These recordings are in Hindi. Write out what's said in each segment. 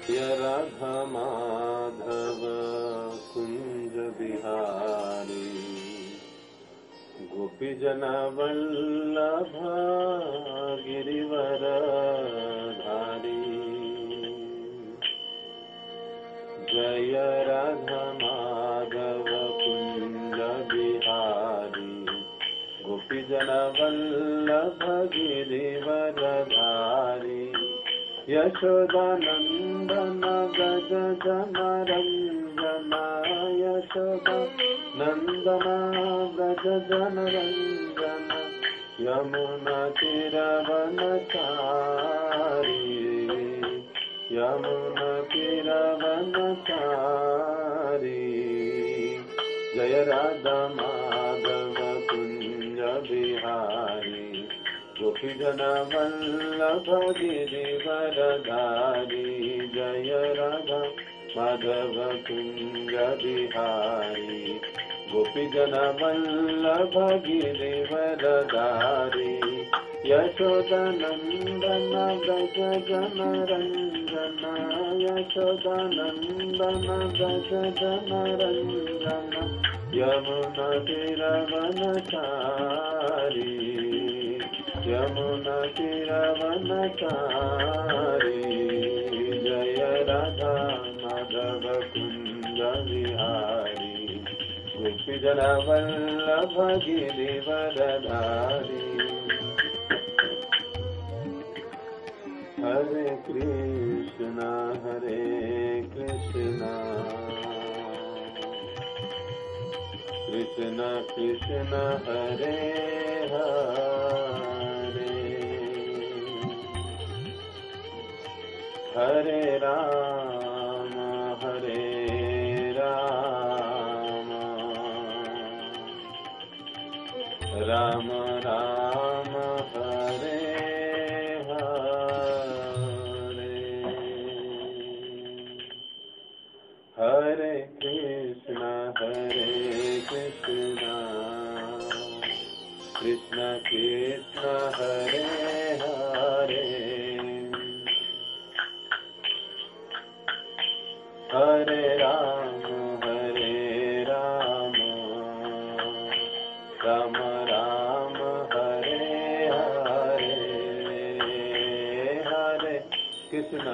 राधा माधव कुंज बिहारी गोपीजन वल्लभ गिरिवर धारी। जय राधा माधव कुंज बिहारी गोपीजन वल्लभ गिरिवर धारी। यशोदानंदन व्रज जन रंजन यशोदानंदन व्रज जन रंजन यमुना तीरवनचारी यमुना तीरवनचारी। जय राधा माधव कुंज बिहारी गोपीजन वल्लभ गिरिवर धारी। जय राधा माधव कुंज बिहारी गोपीजन वल्लभ गिरिवर धारी। यशोदानंदन व्रज जन रंजन यशोदानंदन व्रज जन रंजन यमुना तीरवनचारी यमुना तीरवनचारी। जय राधा माधव कुंज बिहारी गोपीजन वल्लभ गिरिवर धारी। हरे कृष्णा कृष्ण कृष्ण हरे हरे हरे राम राम राम हरे हरे। हरे कृष्णा कृष्ण कृष्ण हरे हरे हरे राम राम राम हरे हरे। हरे कृष्ण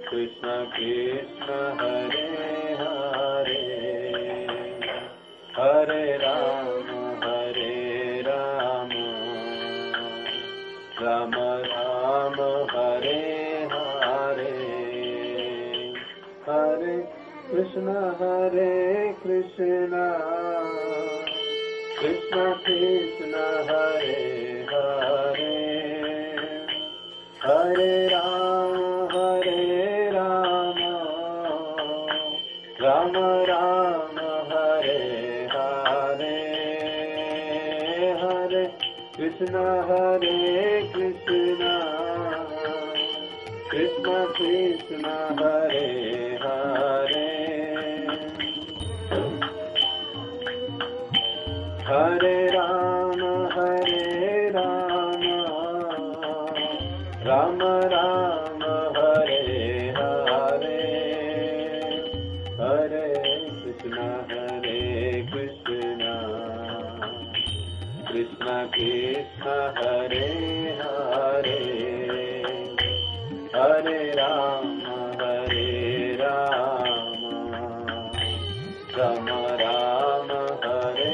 कृष्ण कृष्ण हरे हरे हरे राम राम राम हरे हरे। हरे कृष्ण कृष्ण कृष्ण हरे हरे हरे राम राम राम हरे हरे। हरे कृष्ण कृष्ण कृष्ण हरे हरे हरे राम राम राम हरे हरे। हरे कृष्ण कृष्ण कृष्ण हरे हरे हरे राम राम राम हरे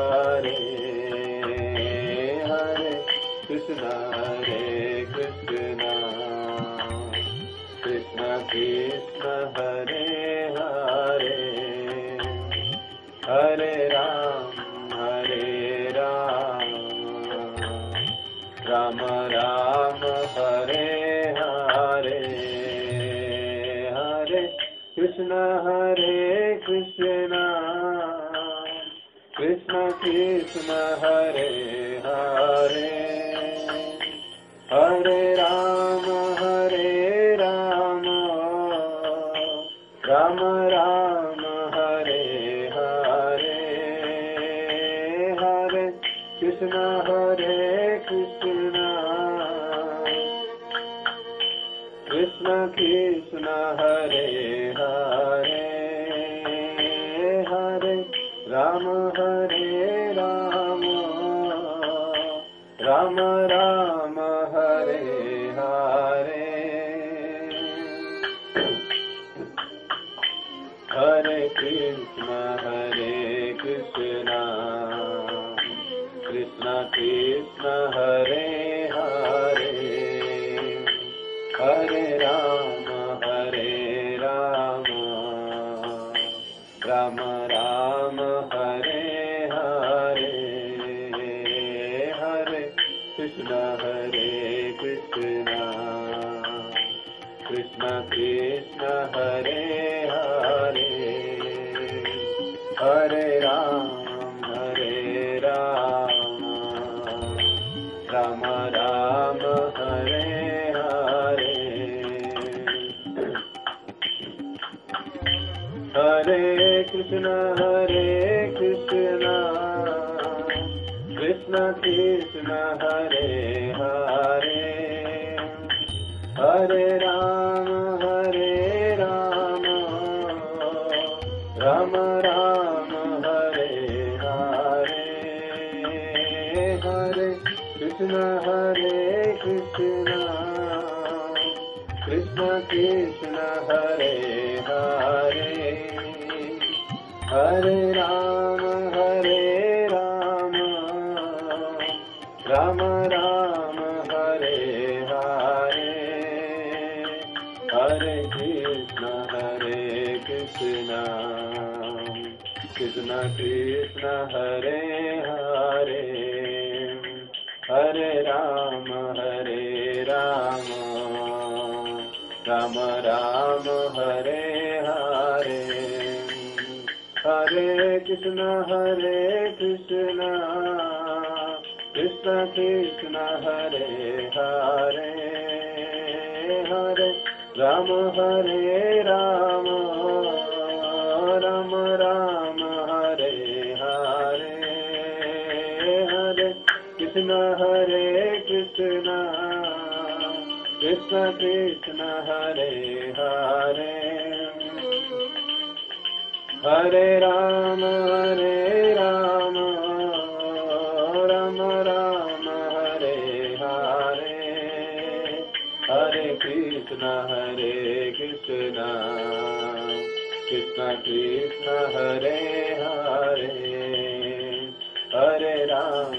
हरे। हरे कृष्ण कृष्ण कृष्ण हरे हरे हरे राम राम राम हरे हरे। हरे कृष्ण कृष्ण कृष्ण हरे हरे हरे राम राम राम हरे हरे। हरे कृष्ण कृष्ण कृष्ण कृष्ण हरे हरे हरे राम हरे राम राम राम हरे हरे हरे कृष्ण कृष्ण कृष्ण हरे हरे हरे राम राम राम हरे हरे हरे कृष्ण कृष्ण कृष्ण हरे हरे हरे राम राम राम हरे हरे हरे कृष्ण कृष्ण कृष्ण हरे हरे हरे राम राम राम हरे हरे हरे कृष्ण कृष्ण कृष्ण हरे हरे हरे राम राम राम हरे हरे हरे कृष्ण कृष्ण कृष्ण हरे हरे हरे राम राम राम हरे हरे हरे कृष्ण कृष्ण कृष्ण हरे हरे हरे राम राम राम हरे हरे हरे कृष्ण कृष्ण कृष्ण हरे हरे हरे राम राम राम हरे हरे हरे कृष्ण कृष्ण कृष्ण हरे हरे हरे राम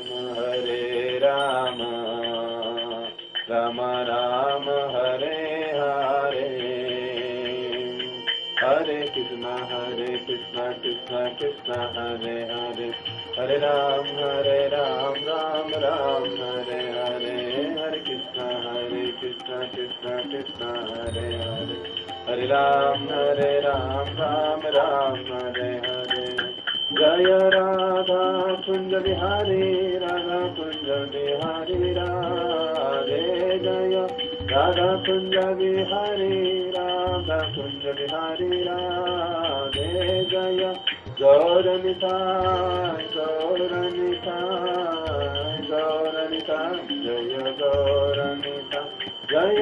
राम राम हरे हरे हरे कृष्ण कृष्ण कृष्ण हरे हरे हरे राम राम हरे हरे हरे कृष्ण कृष्ण कृष्ण हरे हरे हरे राम राम हरे हरे जय राधा कुंज बिहारी राधा कुंज बिहारी राधे जय राधा कुंज बिहारी राधा कुंज बिहारी राधे जय गौरनिताय जय गौरनिताय जय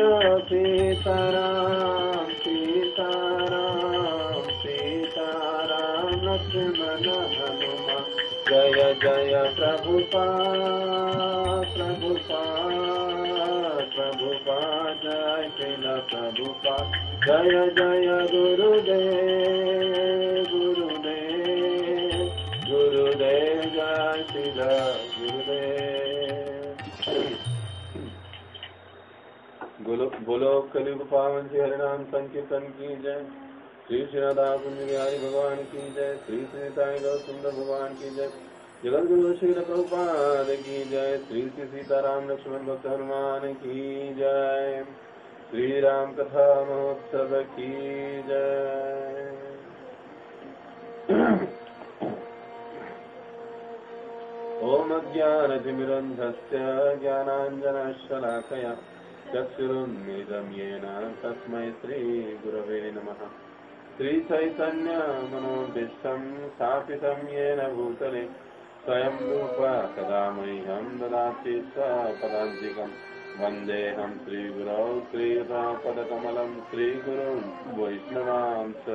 सीताराम लक्ष्मण हनुमान जय जय प्रभुपाद जय श्रील प्रभुपाद जय जय गुरुदेव जय श्रील गुरुदेव बोलो कलयुग पावन श्री हरिनाम संकीर्तन की जय। श्री श्रीनाथा कुंज बिहारी भगवान की जय। श्री श्री साई गौर सुंदर भगवान की जय। जगत गुरु श्री प्रभुपाद की जय। श्री श्री सीताराम लक्ष्मण भक्त हनुमान की जय। श्री राम कथा महोत्सव की जय। ओम अज्ञानतिमिरन्धस्य ज्ञानाञ्जनशलाकया चक्षुरुन्मीलितं येन तस्मै श्रीगुरवे नमः। श्रीचैतन्यमनोभीष्टं स्थापितं येन भूतले स्वयं रूप कदा मह्यं ददाति स्वपदान्तिकम्। वन्देऽहं श्रीगुरौ श्रीयुतापदकमलं श्रीगुरुं वैष्णवांश्च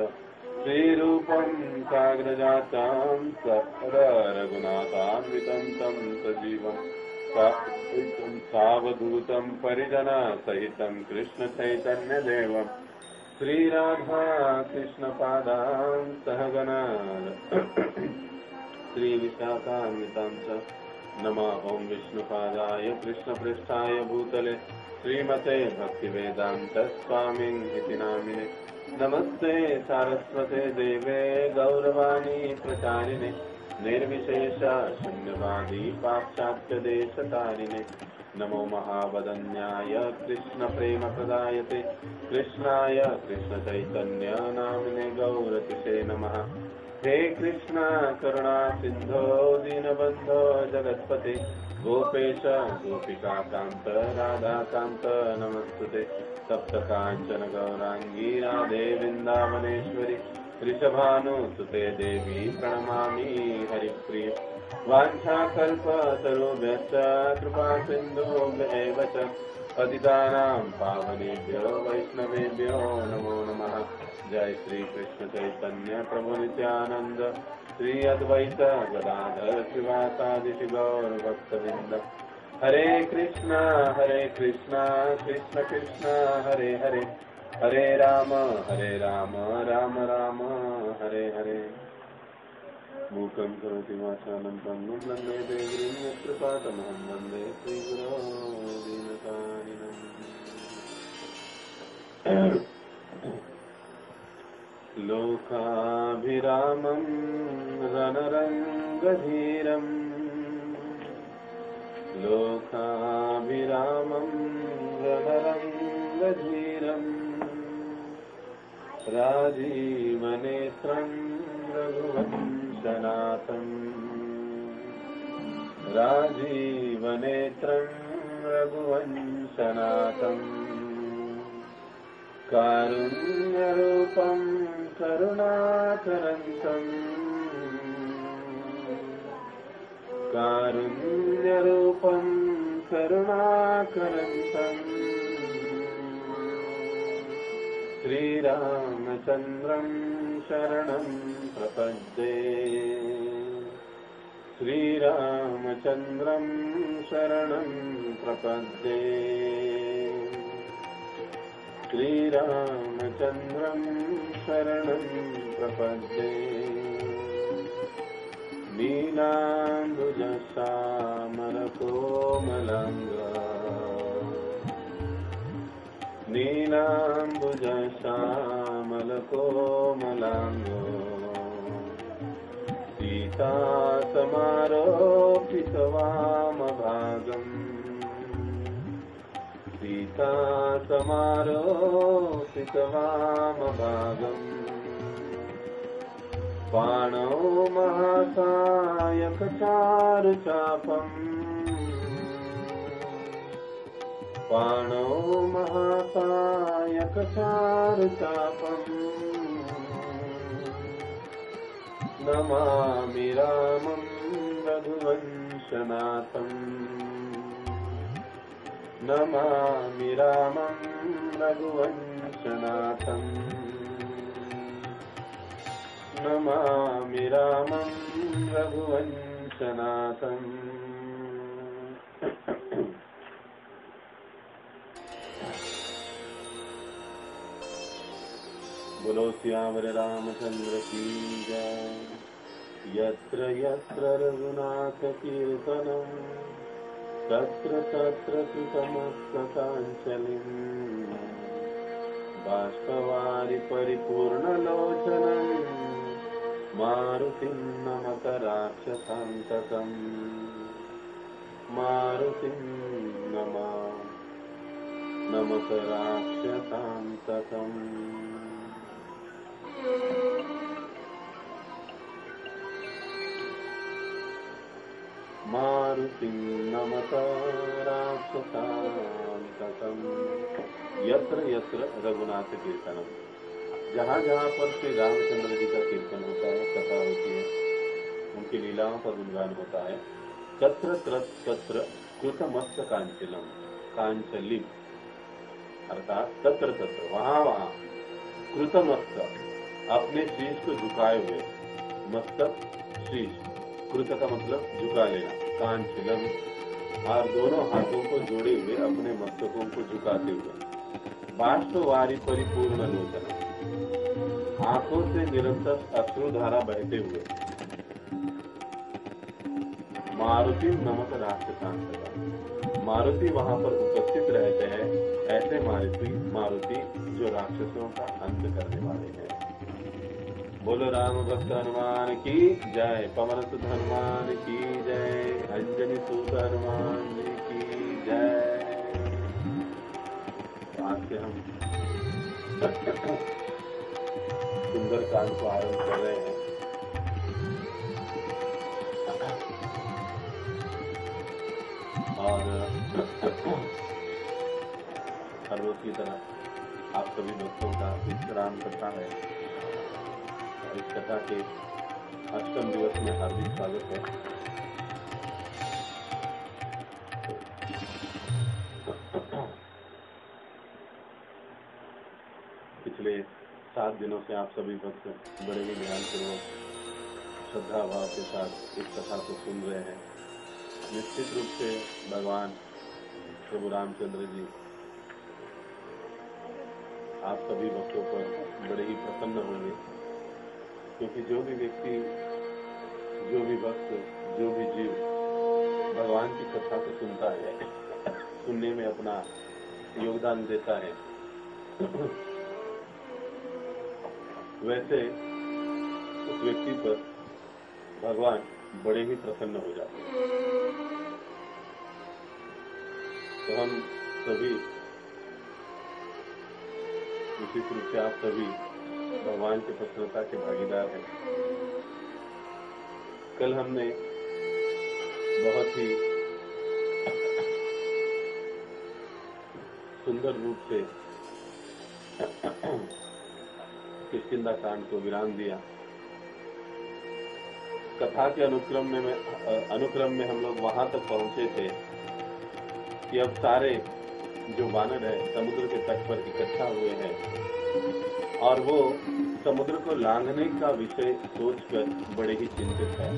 श्रीरूपं साग्रजातं सदा रघुनाथान्वितं तं सजीवं सावधूतं परिजनसहितं कृष्णचैतन्यदेवं श्रीराधा कृष्णपादां सहगना श्रीविशाखान्वितां च नमः ॐ विष्णुपादाय कृष्णपृष्ठाय भूतले श्रीमते भक्तिवेदान्तस्वामिन्निति नामिने नमस्ते सारस्वते देवे गौरवाणी प्रचारिणे निर्विशेष शून्यवादी पाश्चात्यदेशतारिणे नमो महावदन्याय कृष्णप्रेमप्रदायते कृष्णाय कृष्णचैतन्य नामिने गौरतिसे नमः। हे कृष्णा करुणा सिंधो दीनबंधो जगत्पते गोपेश गोपिकाकांत राधाकांत नमस्तुते सप्त कांचन गौरांगी राधे वृंदावनेश्वरी वृषभानुसुते देवी प्रणमामि हरिप्रिय वाञ्छाकल्पतरुभ्यश्च कृपा सिन्धुभ्येव च पतितानां पावनेभ्यो वैष्णवेभ्यो नमो नमः। जय श्री कृष्ण चैतन्य प्रभु नित्यानंद श्री अद्वैत गदाधर श्रीवासादि गौर भक्तवृंद हरे कृष्णा कृष्ण कृष्ण हरे हरे हरे राम राम राम हरे हरे। मूकं करोति वाचालं पङ्गुं लङ्घयते गिरिं यत्कृपातमहं वन्दे श्रीगुरो दीनकारिणम्। लोकाभिरामं रणरङ्गधीरं लोकाभिरामं रणरङ्गधीरं राजीवनेत्रं रघुवंशनाथं राजीवनेत्रं रघुवंशनाथं कारुण्यरूपं करुणाकरन्तं कारुण्यरूपं करुणाकरन्तं श्रीरामचन्द्रं शरणं प्रपद्ये श्रीरामचन्द्रं शरणं प्रपद्ये श्रीरामचन्द्रं शरणं प्रपद्ये। नीलाम्बुजश्यामलकोमलाङ्गा नीलाम्बुजश्यामलकोमलाङ्गो सीतासमारोपितवामभागम् सीतासमारोपितवामभागम् पाणौ महासायकचारुचापम् पाणौ महासायकचारुचापम् नमामि रामं रघुवंशनाथम् नमामि रामं रघुवंशनाथम् नमामि रामं रघुवंशनाथम्। बोलो सियावर रामचंद्र की जय। यत्र यत्र रघुनाथ कीर्तनं तत्र तत्र कृतमस्तकाञ्जलिं बाष्पवारि परिपूर्णलोचनं मारुतिं नमत राक्षसान्तकम् मारुतिं नमत राक्षसान्तकम्। मारुतिं नमत राक्षसान्तकम्। यत्र यत्र रघुनाथ कीर्तनम, जहाँ जहाँ पर श्री रामचंद्र जी का कीर्तन होता है, कथा होती है, उनकी लीलाओं का गुणगान होता है, तत्र तत्र कृतमस्तकांचलम, कांचलिम अर्थात तत्र तत्र वहां कृतमस्तक अपने शीश को झुकाए हुए, मस्तक शीश, कृत का मतलब झुका लेना, कांचलम और दोनों हाथों को जोड़े हुए अपने मस्तकों को झुकाते हुए, बाष्पवारी परिपूर्ण लोचना आंखों से निरंतर अश्रुधारा बहते हुए, मारुति नमक राक्षसांतका मारुति वहां पर उपस्थित रहते हैं, ऐसे मारुति जो राक्षसों का अंत करने वाले हैं। बोलो राम भक्त हनुमान की जय, पवन सुत हनुमान की जय, अंजनी सूत हनुमान जी की जय। आज से हम सुंदर कांड को आरंभ कर रहे हैं। और हर रोज की तरह आप सभी भक्तों का विश्राम करता है। इस कथा के अष्टम दिवस में हार्दिक स्वागत है। पिछले 7 दिनों से आप सभी भक्त बड़े ही ध्यानपूर्वक श्रद्धा भाव के साथ इस कथा को सुन रहे हैं। निश्चित रूप से भगवान प्रभु रामचंद्र जी आप सभी भक्तों पर बड़े ही प्रसन्न होंगे, क्योंकि जो भी व्यक्ति, जो भी भक्त, जो भी जीव भगवान की कथा को सुनता है, सुनने में अपना योगदान देता है, वैसे उस व्यक्ति पर भगवान बड़े ही प्रसन्न हो जाते हैं। तो हम सभी, निश्चित रूप से आप सभी भगवान की प्रसन्नता के भागीदार हैं। कल हमने बहुत ही सुंदर रूप से किष्किंधा कांड को विराम दिया। कथा के अनुक्रम में हम लोग वहां तक पहुंचे थे कि अब सारे जो वानर है समुद्र के तट पर इकट्ठा हुए हैं और वो समुद्र को लांघने का विषय सोचकर बड़े ही चिंतित है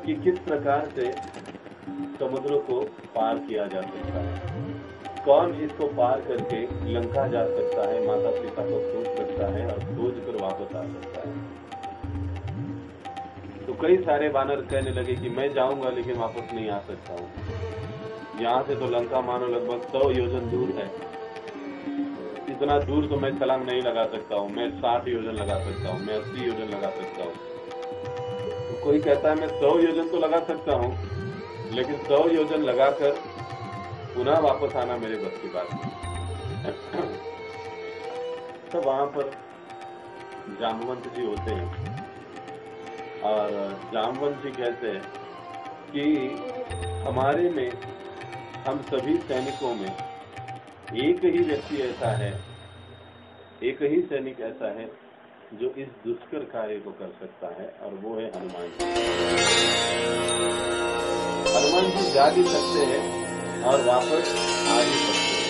कि किस प्रकार से समुद्र को पार किया जा सकता है, कौन इसको पार करके लंका जा सकता है, माता पिता को खोज सकता है और खोज कर वापस आ सकता है। तो कई सारे वानर कहने लगे कि मैं जाऊंगा लेकिन वापस नहीं आ सकता हूँ। यहाँ से तो लंका मानो लगभग 100 योजन दूर है, इतना दूर तो मैं छलांग नहीं लगा सकता हूँ, मैं 60 योजन लगा सकता हूँ, मैं 80 योजन लगा सकता हूँ। तो कोई कहता है मैं 100 योजन तो लगा सकता हूँ, लेकिन 100 योजन लगाकर पुनः वापस आना मेरे बस की बात नहीं। तो वहां पर जामवंत जी होते हैं और जामवंत जी कहते हैं कि हमारे में, हम सभी सैनिकों में एक ही व्यक्ति ऐसा है, एक ही सैनिक ऐसा है जो इस दुष्कर कार्य को कर सकता है और वो है हनुमान जी। हनुमान जी जा भी सकते हैं और वापस आ भी सकते हैं,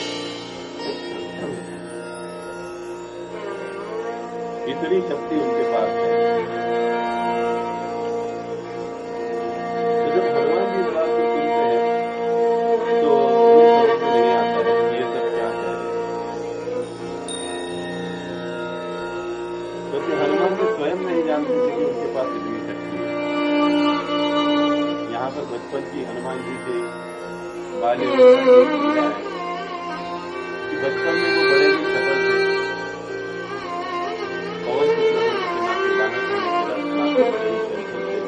इतनी शक्ति उनके पास है। तो जब हनुमान जी इस बात को सुनते हैं तो उन्हें समझ नहीं आता है कि ये सब क्या है, क्योंकि हनुमान जी स्वयं नहीं जानते थे कि उनके पास इतनी शक्ति है। यहाँ पर बचपन की हनुमान जी के बाल्य है कि बचपन में वो बड़े ही सफल थे, पवन पुत्र होने के नाते, वानर होने के नाते बड़े ही सफल थे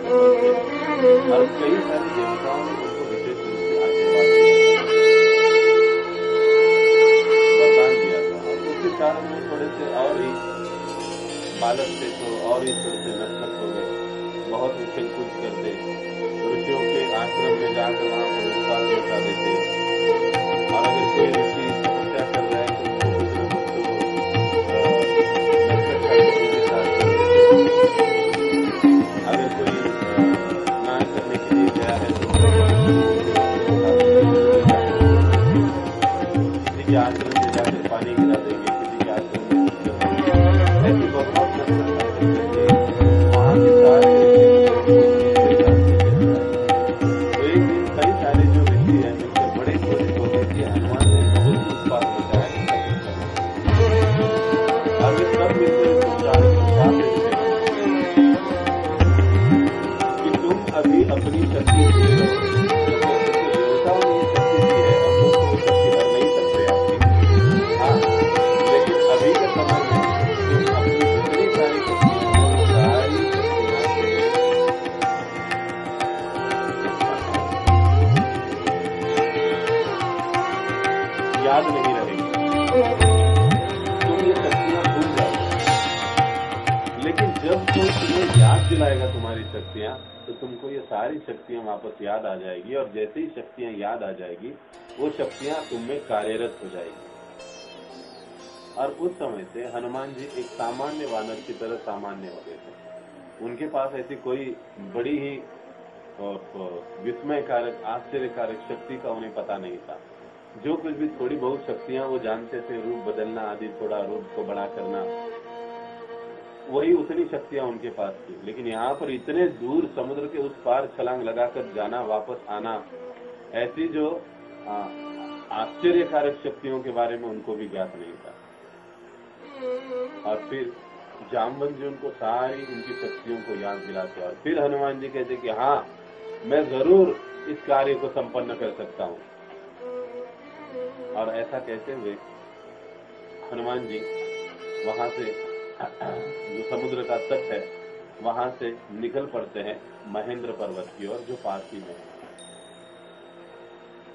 और कई सारे देवताओं ने उनको विशेष रूप से आशीर्वाद वरदान दिया था और उसके कारण वो थोड़े से और ही बालक थे तो और ही थोड़े से नटखट हो गए, बहुत ही खेलकूद करते, ऋषियों के आश्रम में जाकर वहां पर उत्पाद लौटा देते और अगर कोई ऋषि तपस्या कर रहा है तो उसको कुछ न कुछ अगर कोई स्नान करने के लिए गया है तो के आश्रम में जाकर पानी गिरा देंगे, किसी के आश्रम में कुछ कर देंगे, ऐसी बहुत वहाँ के सारे तो एक दिन कई सारे जो ऋषि हैं मिलकर बड़े क्रोधित हो गए कि हनुमान ने बहुत उत्पाद मचाया और वे सब मिलकर इसको श्राप देते हैं कि तुम अभी अपनी शक्ति से देवताओं ने शक्ति दी है, अब तो शक्ति भर नहीं सकते आपकी। हाँ, लेकिन अभी के समय में तुम अपनी जितनी सारी शक्तियां याद नहीं रहेगी, तुम ये शक्तियां भूल जाओगे। लेकिन जब कोई तुम्हें याद दिलाएगा तुम्हारी शक्तियां, तो तुमको ये सारी शक्तियां वापस याद आ जाएगी, और जैसे ही शक्तियां याद आ जाएगी वो शक्तियां तुम में कार्यरत हो जाएगी। और उस समय से हनुमान जी एक सामान्य वानर की तरह सामान्य हो गए थे। उनके पास ऐसी कोई बड़ी ही विस्मयकारक आश्चर्यकारक शक्ति का उन्हें पता नहीं था। जो कुछ भी थोड़ी बहुत शक्तियां वो जानते थे, रूप बदलना आदि, थोड़ा रूप को बड़ा करना, वही उतनी शक्तियां उनके पास थी। लेकिन यहाँ पर इतने दूर समुद्र के उस पार छलांग लगाकर जाना, वापस आना, ऐसी जो आश्चर्यकारक शक्तियों के बारे में उनको भी ज्ञात नहीं था। और फिर जामवंत जी उनको सारी उनकी शक्तियों को याद दिलाते, और फिर हनुमान जी कहते कि हाँ, मैं जरूर इस कार्य को संपन्न कर सकता हूँ। और ऐसा कहते हुए हनुमान जी वहां से जो समुद्र का तट है वहां से निकल पड़ते हैं महेंद्र पर्वत की ओर, जो पास ही में है।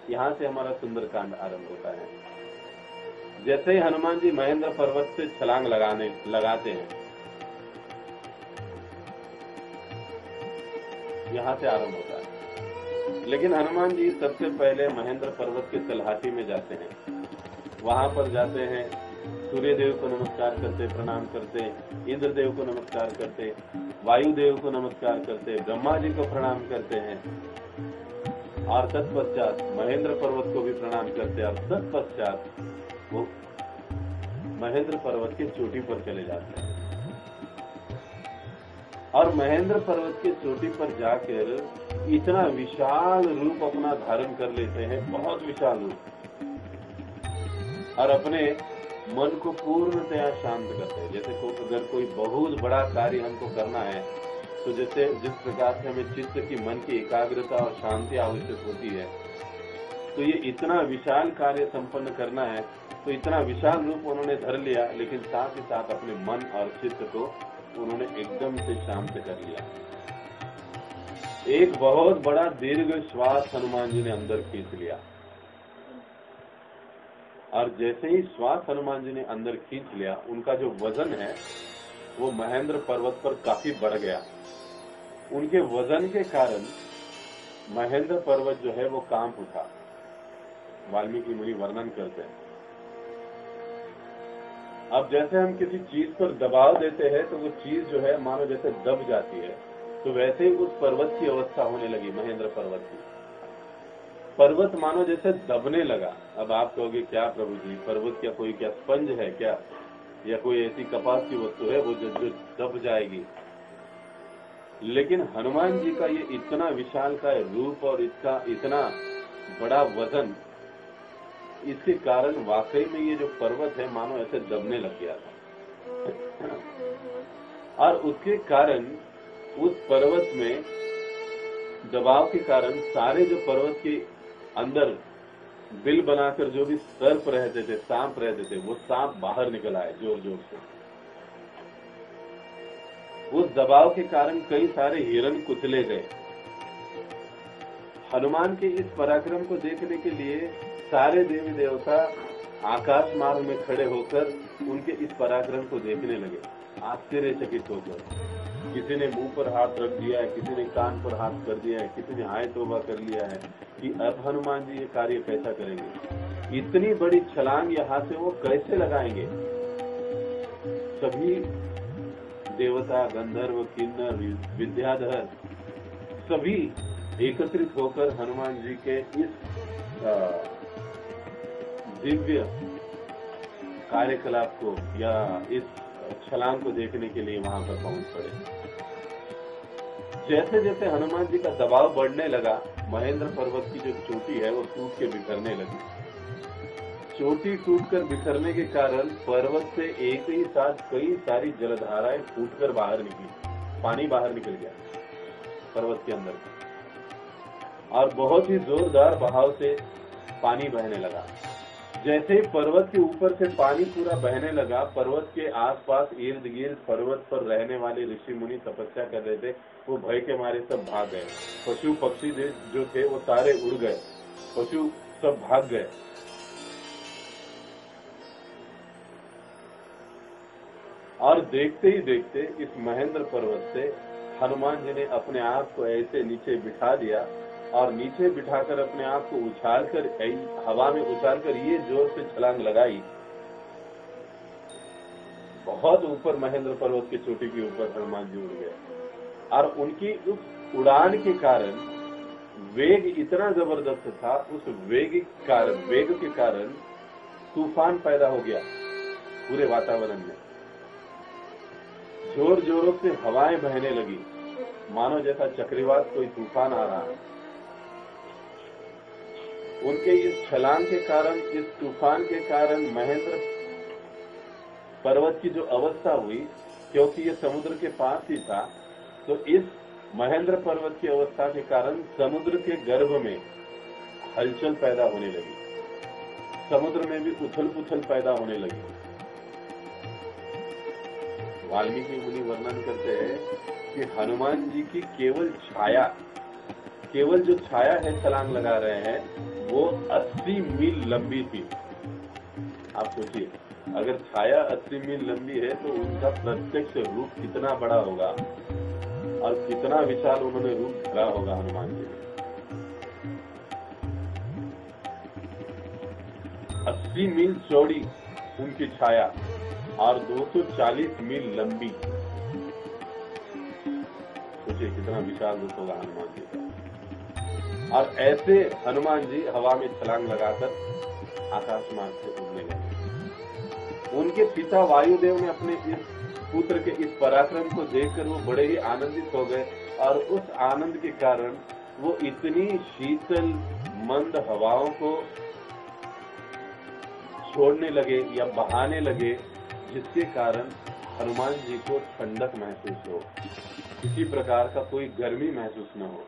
यहाँ से हमारा सुंदरकांड आरंभ होता है। जैसे ही हनुमान जी महेंद्र पर्वत से छलांग लगाते हैं, यहाँ से आरंभ होता है। लेकिन हनुमान जी सबसे पहले महेंद्र पर्वत के तलहटी में जाते हैं। वहां पर जाते हैं, सूर्य देव को नमस्कार करते, प्रणाम करते, इंद्र देव को नमस्कार करते, वायु देव को नमस्कार करते, ब्रह्मा जी को प्रणाम करते हैं, और तत्पश्चात महेंद्र पर्वत को भी प्रणाम करते हैं। और तत्पश्चात वो महेंद्र पर्वत की चोटी पर चले जाते हैं। और महेंद्र पर्वत की चोटी पर जाकर इतना विशाल रूप अपना धारण कर लेते हैं, बहुत विशाल रूप, और अपने मन को पूर्णतया शांत करते हैं। जैसे अगर कोई बहुत बड़ा कार्य हमको करना है, तो जैसे जिस प्रकार से हमें चित्त की, मन की एकाग्रता और शांति आवश्यक होती है, तो ये इतना विशाल कार्य संपन्न करना है, तो इतना विशाल रूप उन्होंने धर लिया, लेकिन साथ ही साथ अपने मन और चित्त को उन्होंने एकदम से शांत कर लिया। एक बहुत बड़ा दीर्घ श्वास हनुमान जी ने अंदर खींच लिया, और जैसे ही श्वास हनुमान जी ने अंदर खींच लिया, उनका जो वजन है वो महेंद्र पर्वत पर काफी बढ़ गया। उनके वजन के कारण महेंद्र पर्वत जो है वो कांप उठा। वाल्मीकि मुनि वर्णन करते हैं, अब जैसे हम किसी चीज पर दबाव देते हैं तो वो चीज जो है मानो जैसे दब जाती है, तो वैसे ही उस पर्वत की अवस्था होने लगी। महेंद्र पर्वत की पर्वत मानो जैसे दबने लगा। अब आप कहोगे क्या प्रभु जी, पर्वत क्या कोई क्या स्पंज है क्या, या कोई ऐसी कपास की वस्तु है वो जो दब जाएगी? लेकिन हनुमान जी का ये इतना विशाल का रूप और इसका इतना बड़ा वजन, इसके कारण वाकई में ये जो पर्वत है मानो ऐसे दबने लग गया था। और उसके कारण उस पर्वत में दबाव के कारण सारे जो पर्वत के अंदर बिल बनाकर जो भी सर्प रहते थे, सांप रहते थे, वो सांप बाहर निकल आए जोर जोर से। उस दबाव के कारण कई सारे हिरण कुचले गए। हनुमान के इस पराक्रम को देखने के लिए सारे देवी देवता आकाश मार्ग में खड़े होकर उनके इस पराक्रम को देखने लगे, आश्चर्यचकित होकर। किसी ने मुंह पर हाथ रख दिया है, किसी ने कान पर हाथ कर दिया है, किसी ने हाय तौबा कर लिया है कि अब हनुमान जी ये कार्य कैसा करेंगे, इतनी बड़ी छलांग यहाँ से वो कैसे लगाएंगे। सभी देवता, गंधर्व, किन्नर, विद्याधर सभी एकत्रित होकर हनुमान जी के इस दिव्य कार्यकलाप को या इस छलांग को देखने के लिए वहां पर पहुंच पड़े। जैसे जैसे हनुमान जी का दबाव बढ़ने लगा, महेंद्र पर्वत की जो चोटी है वो टूट के बिखरने लगी। चोटी टूटकर बिखरने के कारण पर्वत से एक ही साथ कई सारी जलधाराएं फूटकर बाहर निकली, पानी बाहर निकल गया पर्वत के अंदर और बहुत ही जोरदार बहाव से पानी बहने लगा। जैसे ही पर्वत के ऊपर से पानी पूरा बहने लगा, पर्वत के आसपास इर्द गिर्द पर्वत पर रहने वाले ऋषि मुनि तपस्या कर रहे थे, वो भय के मारे सब भाग गए। पशु पक्षी जो थे वो सारे उड़ गए, पशु सब भाग गए। और देखते ही देखते इस महेंद्र पर्वत से हनुमान जी ने अपने आप को ऐसे नीचे बिठा दिया और नीचे बिठाकर अपने आप को उछालकर हवा में उछालकर ये जोर से छलांग लगाई। बहुत ऊपर महेंद्र पर्वत की चोटी के ऊपर हनुमान जी उड़ गए और उनकी उस उड़ान के कारण वेग इतना जबरदस्त था, उस वेग के कारण तूफान पैदा हो गया पूरे वातावरण में। जोर जोरों से हवाएं बहने लगी, मानो जैसा चक्रवात कोई तूफान आ रहा है। उनके इस छलांग के कारण, इस तूफान के कारण महेंद्र पर्वत की जो अवस्था हुई, क्योंकि ये समुद्र के पास ही था, तो इस महेंद्र पर्वत की अवस्था के कारण समुद्र के गर्भ में हलचल पैदा होने लगी, समुद्र में भी उथल पुथल पैदा होने लगी। वाल्मीकि मुनि वर्णन करते हैं कि हनुमान जी की केवल जो छाया है छलांग लगा रहे हैं वो 80 मील लंबी थी। आप सोचिए, अगर छाया 80 मील लंबी है तो उनका प्रत्यक्ष रूप कितना बड़ा होगा और कितना विशाल उन्होंने रूप धरा होगा हनुमान जी ने। 80 मील चौड़ी उनकी छाया और 240 मील लंबी। सोचिए कितना विशाल रूप होगा हनुमान जी का। और ऐसे हनुमान जी हवा में छलांग लगाकर आकाश मार्ग से उड़ने लगे। उनके पिता वायुदेव ने अपने इस पुत्र के इस पराक्रम को देखकर वो बड़े ही आनंदित हो गए और उस आनंद के कारण वो इतनी शीतल मंद हवाओं को छोड़ने लगे या बहाने लगे, जिसके कारण हनुमान जी को ठंडक महसूस हो, किसी प्रकार का कोई गर्मी महसूस न हो।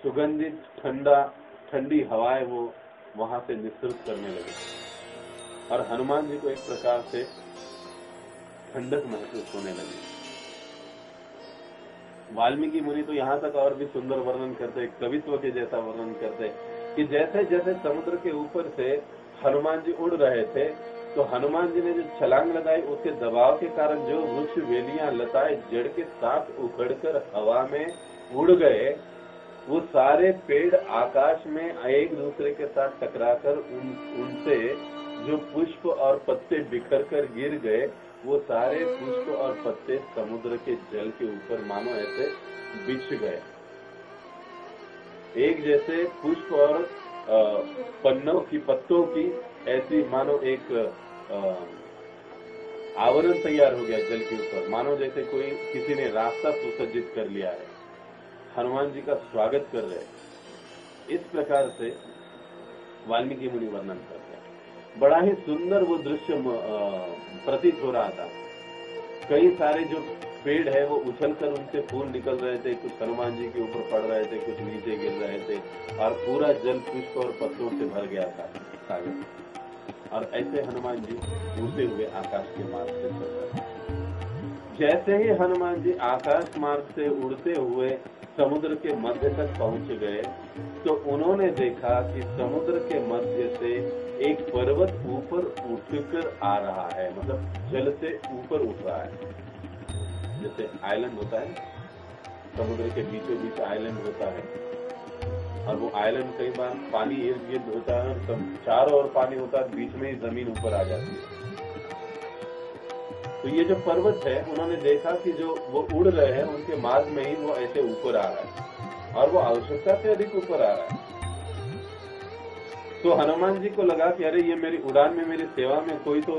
सुगंधित ठंडी हवाएं वो वहां से निसृत करने लगे और हनुमान जी को एक प्रकार से ठंडक महसूस होने लगी। वाल्मीकि मुनि तो यहाँ तक और भी सुंदर वर्णन करते, कवित्व के जैसा वर्णन करते कि जैसे जैसे समुद्र के ऊपर से हनुमान जी उड़ रहे थे, तो हनुमान जी ने जो छलांग लगाई उसके दबाव के कारण जो वृक्ष वेलियां लताएं जड़ के साथ उखड़कर हवा में उड़ गए, वो सारे पेड़ आकाश में एक दूसरे के साथ टकराकर उनसे जो पुष्प और पत्ते बिखर कर गिर गए, वो सारे पुष्प और पत्ते समुद्र के जल के ऊपर मानो ऐसे बिछ गए। एक जैसे पुष्प और पत्तों की ऐसी मानो एक आवरण तैयार हो गया जल के ऊपर, मानो जैसे कोई किसी ने रास्ता सुसज्जित कर लिया है, हनुमान जी का स्वागत कर रहे। इस प्रकार से वाल्मीकि मुनि वर्णन करते हैं। बड़ा ही सुंदर वो दृश्य प्रतीत हो रहा था। कई सारे जो पेड़ है वो उछलकर उनसे फूल निकल रहे थे, कुछ हनुमान जी के ऊपर पड़ रहे थे, कुछ नीचे गिर रहे थे और पूरा जल पुष्प और पत्तों से भर गया था सागर। और ऐसे हनुमान जी उड़ते हुए आकाश के मार्ग से चल रहे थे। जैसे ही हनुमान जी आकाश मार्ग से उड़ते हुए समुद्र के मध्य तक पहुंच गए, तो उन्होंने देखा कि समुद्र के मध्य से एक पर्वत ऊपर उठकर आ रहा है, मतलब जल से ऊपर उठ रहा है। जैसे आइलैंड होता है, समुद्र के बीचों बीच आइलैंड होता है और वो आइलैंड कई बार पानी इर्द गिर्द होता है और चारों ओर पानी होता है, बीच में ही जमीन ऊपर आ जाती है। तो ये जो पर्वत है, उन्होंने देखा कि जो वो उड़ रहे हैं उनके मार्ग में ही वो ऐसे ऊपर आ रहा है और वो आवश्यकता से अधिक ऊपर आ रहा है। तो हनुमान जी को लगा कि अरे ये मेरी उड़ान में, मेरी सेवा में कोई तो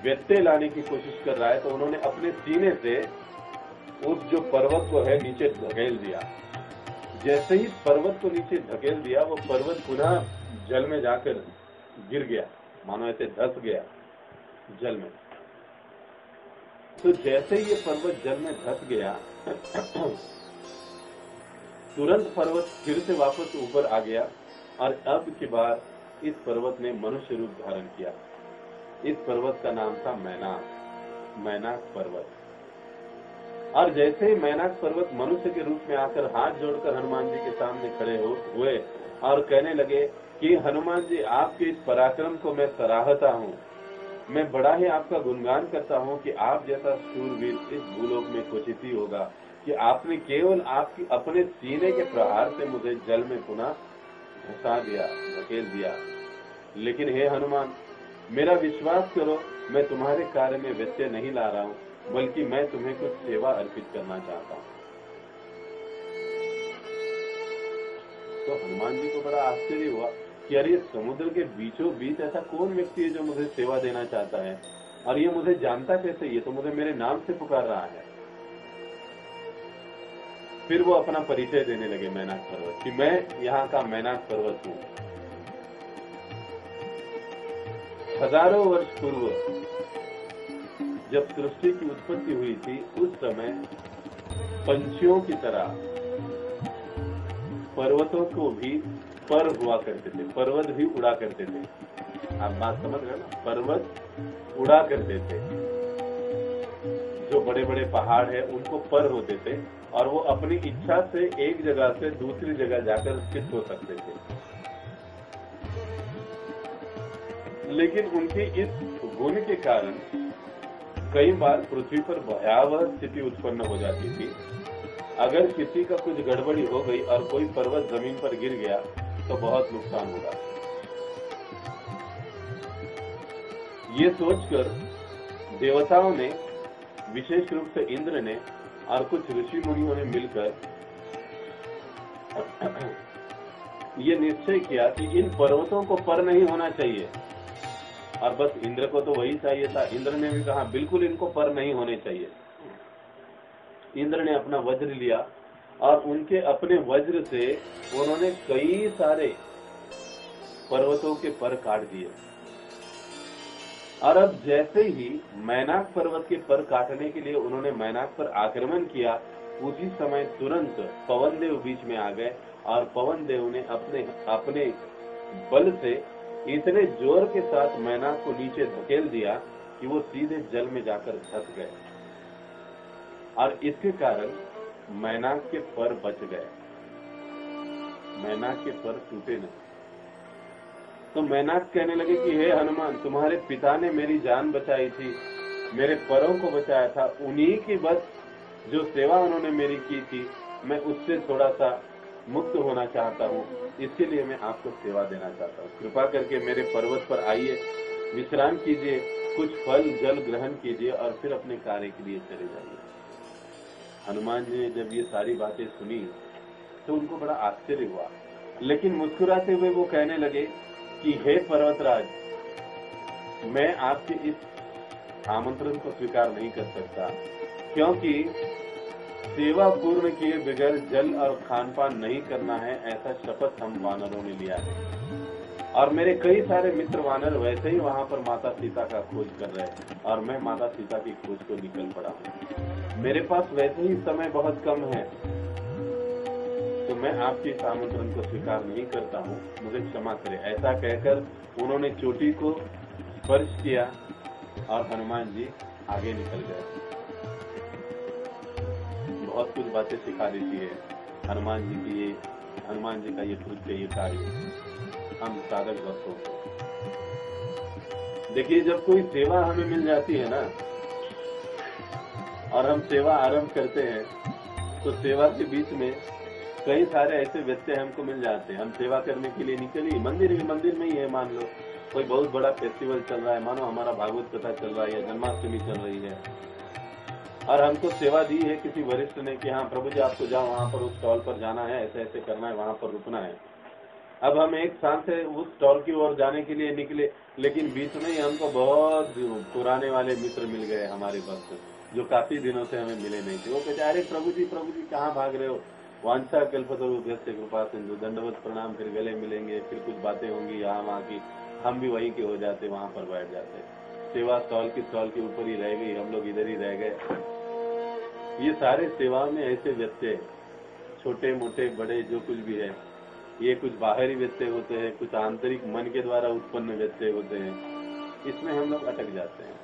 व्यत्यय लाने की कोशिश कर रहा है। तो उन्होंने अपने सीने से उस जो पर्वत को है नीचे धकेल दिया। जैसे ही पर्वत को नीचे धकेल दिया, वो पर्वत पुनः जल में जाकर गिर गया, मानो ऐसे धस गया जल में। तो जैसे ही ये पर्वत जल में धस गया, तुरंत पर्वत फिर से वापस ऊपर आ गया और अब की बार इस पर्वत ने मनुष्य रूप धारण किया। इस पर्वत का नाम था मैनाक पर्वत। और जैसे ही मैनाक पर्वत मनुष्य के रूप में आकर हाथ जोड़कर हनुमान जी के सामने खड़े हुए और कहने लगे कि हनुमान जी, आपके इस पराक्रम को मैं सराहता हूँ, मैं बड़ा ही आपका गुणगान करता हूँ कि आप जैसा शूरवीर इस भूलोक में क्वचित ही होगा, कि आपने केवल आपकी अपने सीने के प्रहार से मुझे जल में पुनः धसा दिया, धकेल दिया। लेकिन हे हनुमान, मेरा विश्वास करो, मैं तुम्हारे कार्य में व्यत्यय नहीं ला रहा हूँ, बल्कि मैं तुम्हें कुछ सेवा अर्पित करना चाहता हूँ। तो हनुमान जी को बड़ा आश्चर्य हुआ कि अरे समुद्र के बीचों बीच ऐसा कौन व्यक्ति है जो मुझे सेवा देना चाहता है, और ये मुझे जानता कैसे, ये तो मुझे मेरे नाम से पुकार रहा है। फिर वो अपना परिचय देने लगे मैनाक पर्वत कि मैं यहाँ का मैनाक पर्वत हूँ। हजारों वर्ष पूर्व जब सृष्टि की उत्पत्ति हुई थी, उस समय पंछियों की तरह पर्वतों को भी पर हुआ करते थे, पर्वत भी उड़ा करते थे। आप बात समझ रहे ना, पर्वत उड़ा करते थे। जो बड़े बड़े पहाड़ है उनको पर होते थे और वो अपनी इच्छा से एक जगह से दूसरी जगह जाकर स्थित हो सकते थे। लेकिन उनके इस गुण के कारण कई बार पृथ्वी पर भयावह स्थिति उत्पन्न हो जाती थी। अगर किसी का कुछ गड़बड़ी हो गई और कोई पर्वत जमीन पर गिर गया तो बहुत नुकसान होगा। ये सोचकर देवताओं ने, विशेष रूप से इंद्र ने और कुछ ऋषि मुनियों ने मिलकर ये निश्चय किया कि इन पर्वतों को पर नहीं होना चाहिए। और बस इंद्र को तो वही चाहिए था। इंद्र ने भी कहा बिल्कुल इनको पर नहीं होने चाहिए। इंद्र ने अपना वज्र लिया और उनके अपने वज्र से उन्होंने कई सारे पर्वतों के पर काट दिए। और अब जैसे ही मैनाक पर्वत के पर काटने के लिए उन्होंने मैनाक पर आक्रमण किया, उसी समय तुरंत पवन देव बीच में आ गए और पवन देव ने अपने बल से इतने जोर के साथ मैनाक को नीचे धकेल दिया कि वो सीधे जल में जाकर धस गए और इसके कारण मैनाक के पर बच गए, मैनाक के पर टूटे नहीं। तो मैनाक कहने लगे कि हे हनुमान, तुम्हारे पिता ने मेरी जान बचाई थी, मेरे परों को बचाया था, उन्हीं की बस जो सेवा उन्होंने मेरी की थी, मैं उससे थोड़ा सा मुक्त होना चाहता हूँ, इसके लिए मैं आपको सेवा देना चाहता हूँ। कृपा करके मेरे पर्वत पर आइए, विश्राम कीजिए, कुछ फल जल ग्रहण कीजिए और फिर अपने कार्य के लिए चले जाइए। हनुमान जी ने जब ये सारी बातें सुनी तो उनको बड़ा आश्चर्य हुआ, लेकिन मुस्कुराते हुए वो कहने लगे कि हे पर्वतराज, मैं आपके इस आमंत्रण को स्वीकार नहीं कर सकता, क्योंकि सेवा पूर्ण किए बगैर जल और खान पान नहीं करना है, ऐसा शपथ हम वानरों ने लिया है। और मेरे कई सारे मित्र वानर वैसे ही वहां पर माता सीता का खोज कर रहे हैं और मैं माता सीता की खोज को निकल पड़ा हूँ। मेरे पास वैसे ही समय बहुत कम है, तो मैं आपके इस आमंत्रण को स्वीकार नहीं करता हूँ, मुझे क्षमा करें। ऐसा कहकर उन्होंने चोटी को स्पर्श किया और हनुमान जी आगे निकल गए। बहुत कुछ बातें सिखा देती है हनुमान जी का ये कृत्य, ये कार्य हम साधक भक्तों को। देखिए, जब कोई सेवा हमें मिल जाती है ना और हम सेवा आरंभ करते हैं, तो सेवा के बीच में कई सारे ऐसे व्यत्यय हमको मिल जाते हैं। हम सेवा करने के लिए निकली, मंदिर में ही है, मान लो कोई बहुत बड़ा फेस्टिवल चल रहा है, मानो हमारा भागवत कथा चल रहा है या जन्माष्टमी चल रही है, और हमको सेवा दी है किसी वरिष्ठ ने कि हाँ प्रभु जी आपको जाओ वहां पर उस स्टॉल पर जाना है, ऐसे ऐसे करना है, वहां पर रुकना है। अब हम एक साथ से उस स्टॉल की ओर जाने के लिए निकले, लेकिन बीच में ही हमको बहुत पुराने वाले मित्र मिल गए हमारे भक्त, जो काफी दिनों से हमें मिले नहीं थे। वो कहते अरे प्रभु जी कहाँ भाग रहे हो? वांछा कल्पतरुभ्यश्च कृपा सिंधु, दंडवत प्रणाम, फिर गले मिलेंगे, फिर कुछ बातें होंगी यहाँ वहाँ की। हम भी वहीं के हो जाते, वहां पर बैठ जाते। सेवा स्टॉल के ऊपर ही रह गई, हम लोग इधर ही रह गए। ये सारे सेवा में ऐसे व्यत्यय, छोटे मोटे बड़े जो कुछ भी है, ये कुछ बाहरी व्यत्यय होते हैं, कुछ आंतरिक मन के द्वारा उत्पन्न व्यत्यय होते हैं, इसमें हम लोग अटक जाते हैं।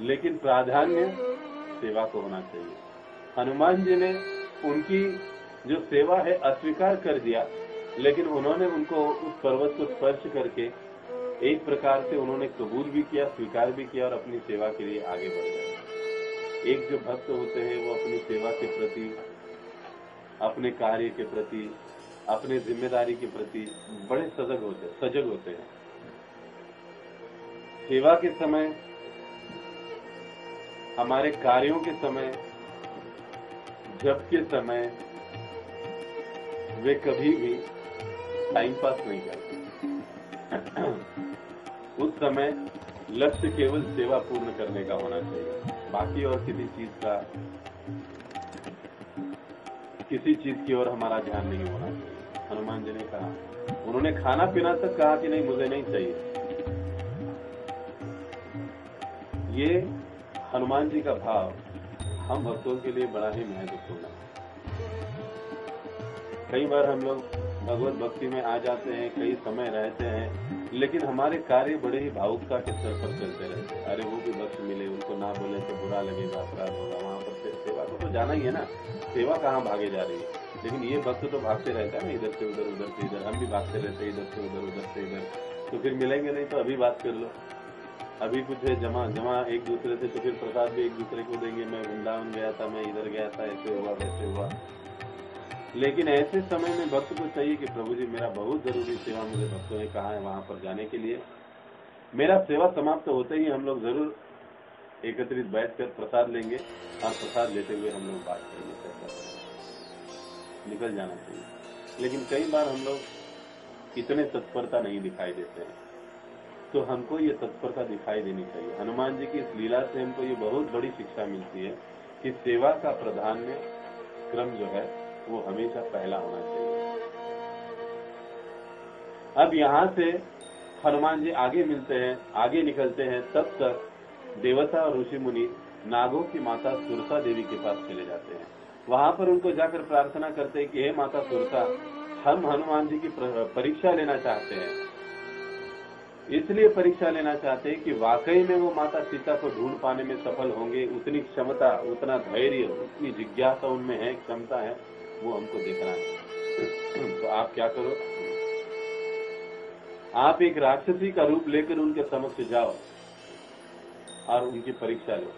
लेकिन प्राधान्य सेवा को होना चाहिए। हनुमान जी ने उनकी जो सेवा है अस्वीकार कर दिया, लेकिन उन्होंने उनको उस पर्वत को स्पर्श करके एक प्रकार से उन्होंने कबूल भी किया, स्वीकार भी किया और अपनी सेवा के लिए आगे बढ़ गए। एक जो भक्त होते हैं वो अपनी सेवा के प्रति, अपने कार्य के प्रति, अपने जिम्मेदारी के प्रति बड़े सजग होते हैं। सेवा के समय, हमारे कार्यों के समय, जब के समय वे कभी भी टाइम पास नहीं करते। उस समय लक्ष्य केवल सेवा पूर्ण करने का होना चाहिए, बाकी और किसी चीज की ओर हमारा ध्यान नहीं होना चाहिए। हनुमान जी ने कहा, उन्होंने खाना पीना तक कहा कि नहीं मुझे नहीं चाहिए। ये हनुमान जी का भाव हम भक्तों के लिए बड़ा ही महत्वपूर्ण है। कई बार हम लोग भगवत भक्ति में आ जाते हैं, कई समय रहते हैं, लेकिन हमारे कार्य बड़े ही भावुकता के स्तर पर चलते रहते हैं। अरे वो भी भक्त मिले, उनको ना बोले तो बुरा लगेगा, अपराध होगा, वहां पर सेवा को तो जाना ही है ना, सेवा कहाँ भागे जा रही है। लेकिन ये भक्त तो भागते रहता है ना, इधर से उधर, उधर से इधर। हम भी भागते रहते हैं, इधर से उधर, उधर से इधर। तो फिर मिलेंगे नहीं तो अभी बात कर लो, अभी कुछ है जमा एक दूसरे से, तो फिर प्रसाद भी एक दूसरे को देंगे। मैं वृंदावन गया था, मैं इधर गया था, ऐसे हुआ वैसे हुआ। लेकिन ऐसे समय में भक्त को चाहिए कि प्रभु जी मेरा बहुत जरूरी सेवा, मुझे भक्तों ने कहा है वहां पर जाने के लिए। मेरा सेवा समाप्त होते ही हम लोग जरूर एकत्रित बैठकर प्रसाद लेंगे, और प्रसाद लेते हुए हम लोग बात करेंगे, चर्चा करेंगे, निकल जाना चाहिए। लेकिन कई बार हम लोग इतने तत्परता नहीं दिखाई देते हैं, तो हमको ये तत्परता दिखाई देनी चाहिए। हनुमान जी की इस लीला से हमको ये बहुत बड़ी शिक्षा मिलती है कि सेवा का प्राधान्य क्रम जो है वो हमेशा पहला होना चाहिए। अब यहाँ से हनुमान जी आगे मिलते हैं, आगे निकलते हैं, तब तक देवता और ऋषि मुनि नागों की माता सुरसा देवी के पास चले जाते हैं। वहां पर उनको जाकर प्रार्थना करते हैं कि हे माता सुरसा, हम हनुमान जी की परीक्षा लेना चाहते हैं। इसलिए परीक्षा लेना चाहते हैं कि वाकई में वो माता सीता को ढूंढ पाने में सफल होंगे, उतनी क्षमता, उतना धैर्य, उतनी जिज्ञासा उनमें है, क्षमता है, वो हमको देखना है। तो आप क्या करो, आप एक राक्षसी का रूप लेकर उनके समक्ष जाओ और उनकी परीक्षा लो।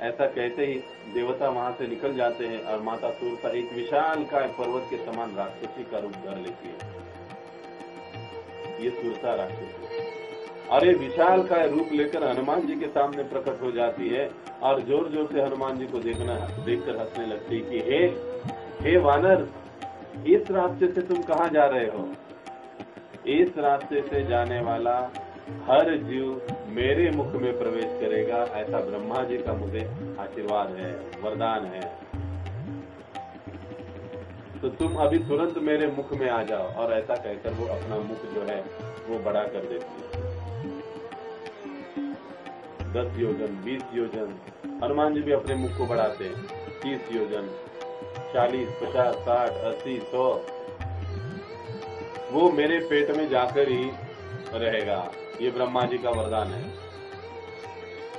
ऐसा कहते ही देवता वहां से निकल जाते हैं और माता सुरसा एक विशालकाय पर्वत के समान राक्षसी का रूप धर लेती है। ये सुरसा राक्षसी और ये विशालकाय रूप लेकर हनुमान जी के सामने प्रकट हो जाती है और जोर जोर से हनुमान जी को देखकर हंसने लगती कि हे वानर, इस रास्ते से तुम कहाँ जा रहे हो? इस रास्ते से जाने वाला हर जीव मेरे मुख में प्रवेश करेगा, ऐसा ब्रह्मा जी का मुझे आशीर्वाद है, वरदान है। तो तुम अभी तुरंत मेरे मुख में आ जाओ। और ऐसा कहकर वो अपना मुख जो है वो बड़ा कर देती है। 10 योजन, 20 योजन, हनुमान जी भी अपने मुख को बढ़ाते हैं। 30 योजन, 40, 50, 60, 80, 100, वो मेरे पेट में जाकर ही रहेगा। ये ब्रह्मा जी का वरदान है।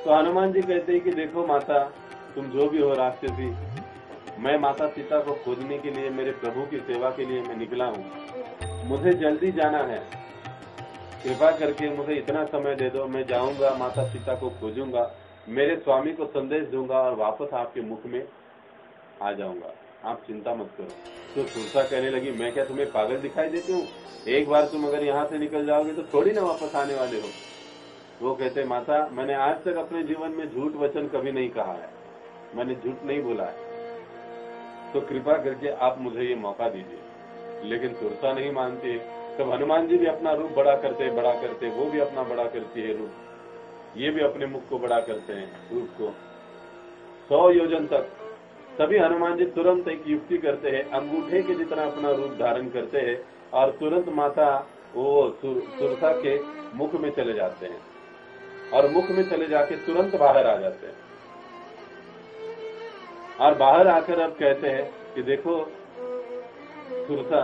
तो हनुमान जी कहते हैं कि देखो माता, तुम जो भी हो राक्षसी, मैं माता सीता को खोजने के लिए, मेरे प्रभु की सेवा के लिए मैं निकला हूँ। मुझे जल्दी जाना है, कृपा करके मुझे इतना समय दे दो। मैं जाऊंगा, माता सीता को खोजूंगा, मेरे स्वामी को संदेश दूंगा और वापस आपके मुख में आ जाऊंगा। आप चिंता मत करो। तो सुरसा कहने लगी, मैं क्या तुम्हें पागल दिखाई देती हूँ? एक बार तुम अगर यहाँ से निकल जाओगे तो थोड़ी ना वापस आने वाले हो। वो कहते, माता, मैंने आज तक अपने जीवन में झूठ वचन कभी नहीं कहा है, मैंने झूठ नहीं बोला है। तो कृपा करके आप मुझे ये मौका दीजिए। लेकिन सुरसा नहीं मानती है। तब हनुमान जी भी अपना रूप बड़ा करते, वो भी अपना बड़ा करती है रूप, ये भी अपने मुख को बड़ा करते हैं रूप को 100 योजन तक। तभी हनुमान जी तुरंत एक युक्ति करते हैं, अंगूठे के जितना अपना रूप धारण करते हैं और तुरंत माता वो सुरसा के मुख में चले जाते हैं और मुख में चले जाके तुरंत बाहर आ जाते हैं। और बाहर आकर अब कहते हैं कि देखो सुरसा,